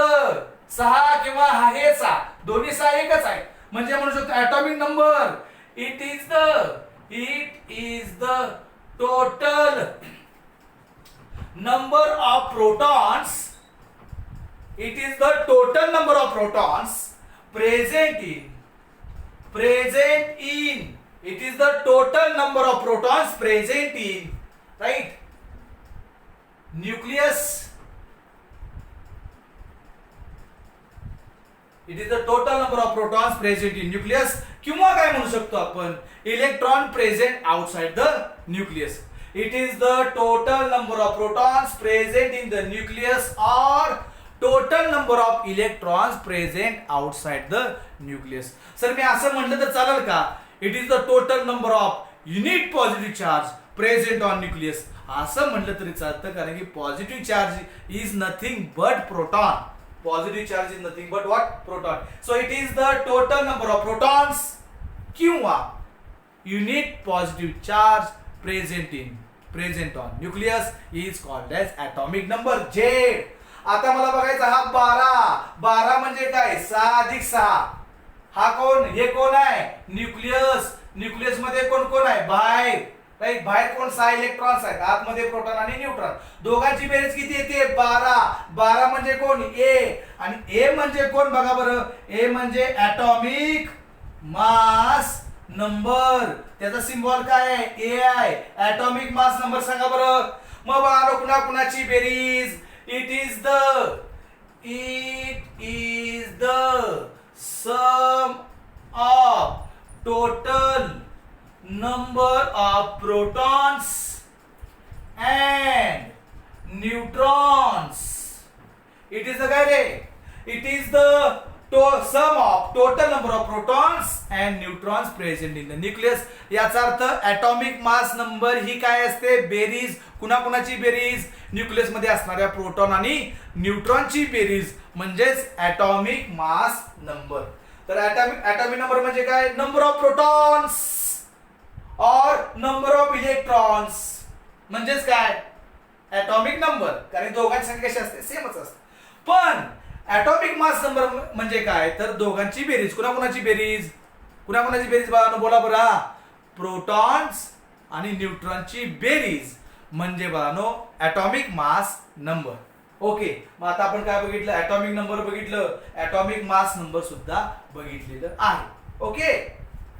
6 किंवा हे 6, दोन्ही 6 एकच आहे. म्हणजे म्हणू शकतो atomic number it is the total number of protons. It is the total number of protons present in. It is the total number of protons present in, right, nucleus. It is the total number of protons present in nucleus. किंवा काय म्हणू शकतो आपण? Electron present outside the nucleus. It is the total number of protons present in the nucleus or total number of electrons present outside the nucleus. Sir मी असं म्हटलं तर चालेल का? It is the total number of unit positive charge present on nucleus. असं म्हटलं तरी चालतं, कारण की positive charge is nothing but proton. Positive charge is nothing but what? Proton. So it is the total number of protons किंवा unit positive charge present on nucleus is called as atomic number. Z. आता मला बघायचा हा 12 म्हणजे काय? 6 अधिक 6. हा कोण? हे कोण आहे? न्यूक्लियस. न्यूक्लियस मध्ये कोण कोण आहे? बाहेर, राईट. बाहेर कोण? 6 इलेक्ट्रॉन्स आहेत. आतमध्ये प्रोटॉन आणि न्यूट्रॉन. दोघांची बेरीज किती येते? 12. 12 म्हणजे कोण? ए. आणि ए म्हणजे कोण? बघा बरं. ए म्हणजे ॲटॉमिक मास नंबर. त्याचा सिम्बॉल काय आहे? ए आहे. ॲटॉमिक मास नंबर सांगा बरं. मग बघा कुणाकुणाची बेरीज? It is the sum of total number of protons and neutrons. It is the काय रे? It is the sum of total number of protons and neutrons present in the nucleus. याचा अर्थ atomic mass number ही काय असते? बेरीज. कुणाकुणाची बेरीज? Nucleus मध्ये असणाऱ्या proton आणि न्यूट्रॉनची बेरीज म्हणजेच ॲटॉमिक मास नंबर. तर ॲटॉमिक नंबर म्हणजे काय? नंबर ऑफ प्रोटॉन्स और नंबर ऑफ इलेक्ट्रॉन्स म्हणजेच काय? Atomic number. कारण दोघांची संख्या कशी असते? सेमच असते. पण ॲटॉमिक मास नंबर म्हणजे काय? तर दोघांची बेरीज. कुणाकुणाची बेरीज? कुणाकुणाची बेरीज बाळांनो बोला बरं. प्रोटॉन्स आणि न्यूट्रॉनची बेरीज म्हणजे बाळांनो ॲटॉमिक मास नंबर. ओके. मग आता आपण काय बघितलं? ॲटॉमिक नंबर बघितलं, ॲटॉमिक मास नंबर सुद्धा बघितलेलं आहे. ओके.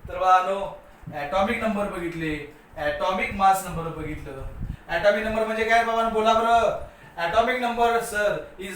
तर बाळांनो ॲटॉमिक नंबर बघितले, ॲटॉमिक मास नंबर बघितलं. ॲटॉमिक नंबर म्हणजे काय बाबा? बोला बरं. Atomic number sir is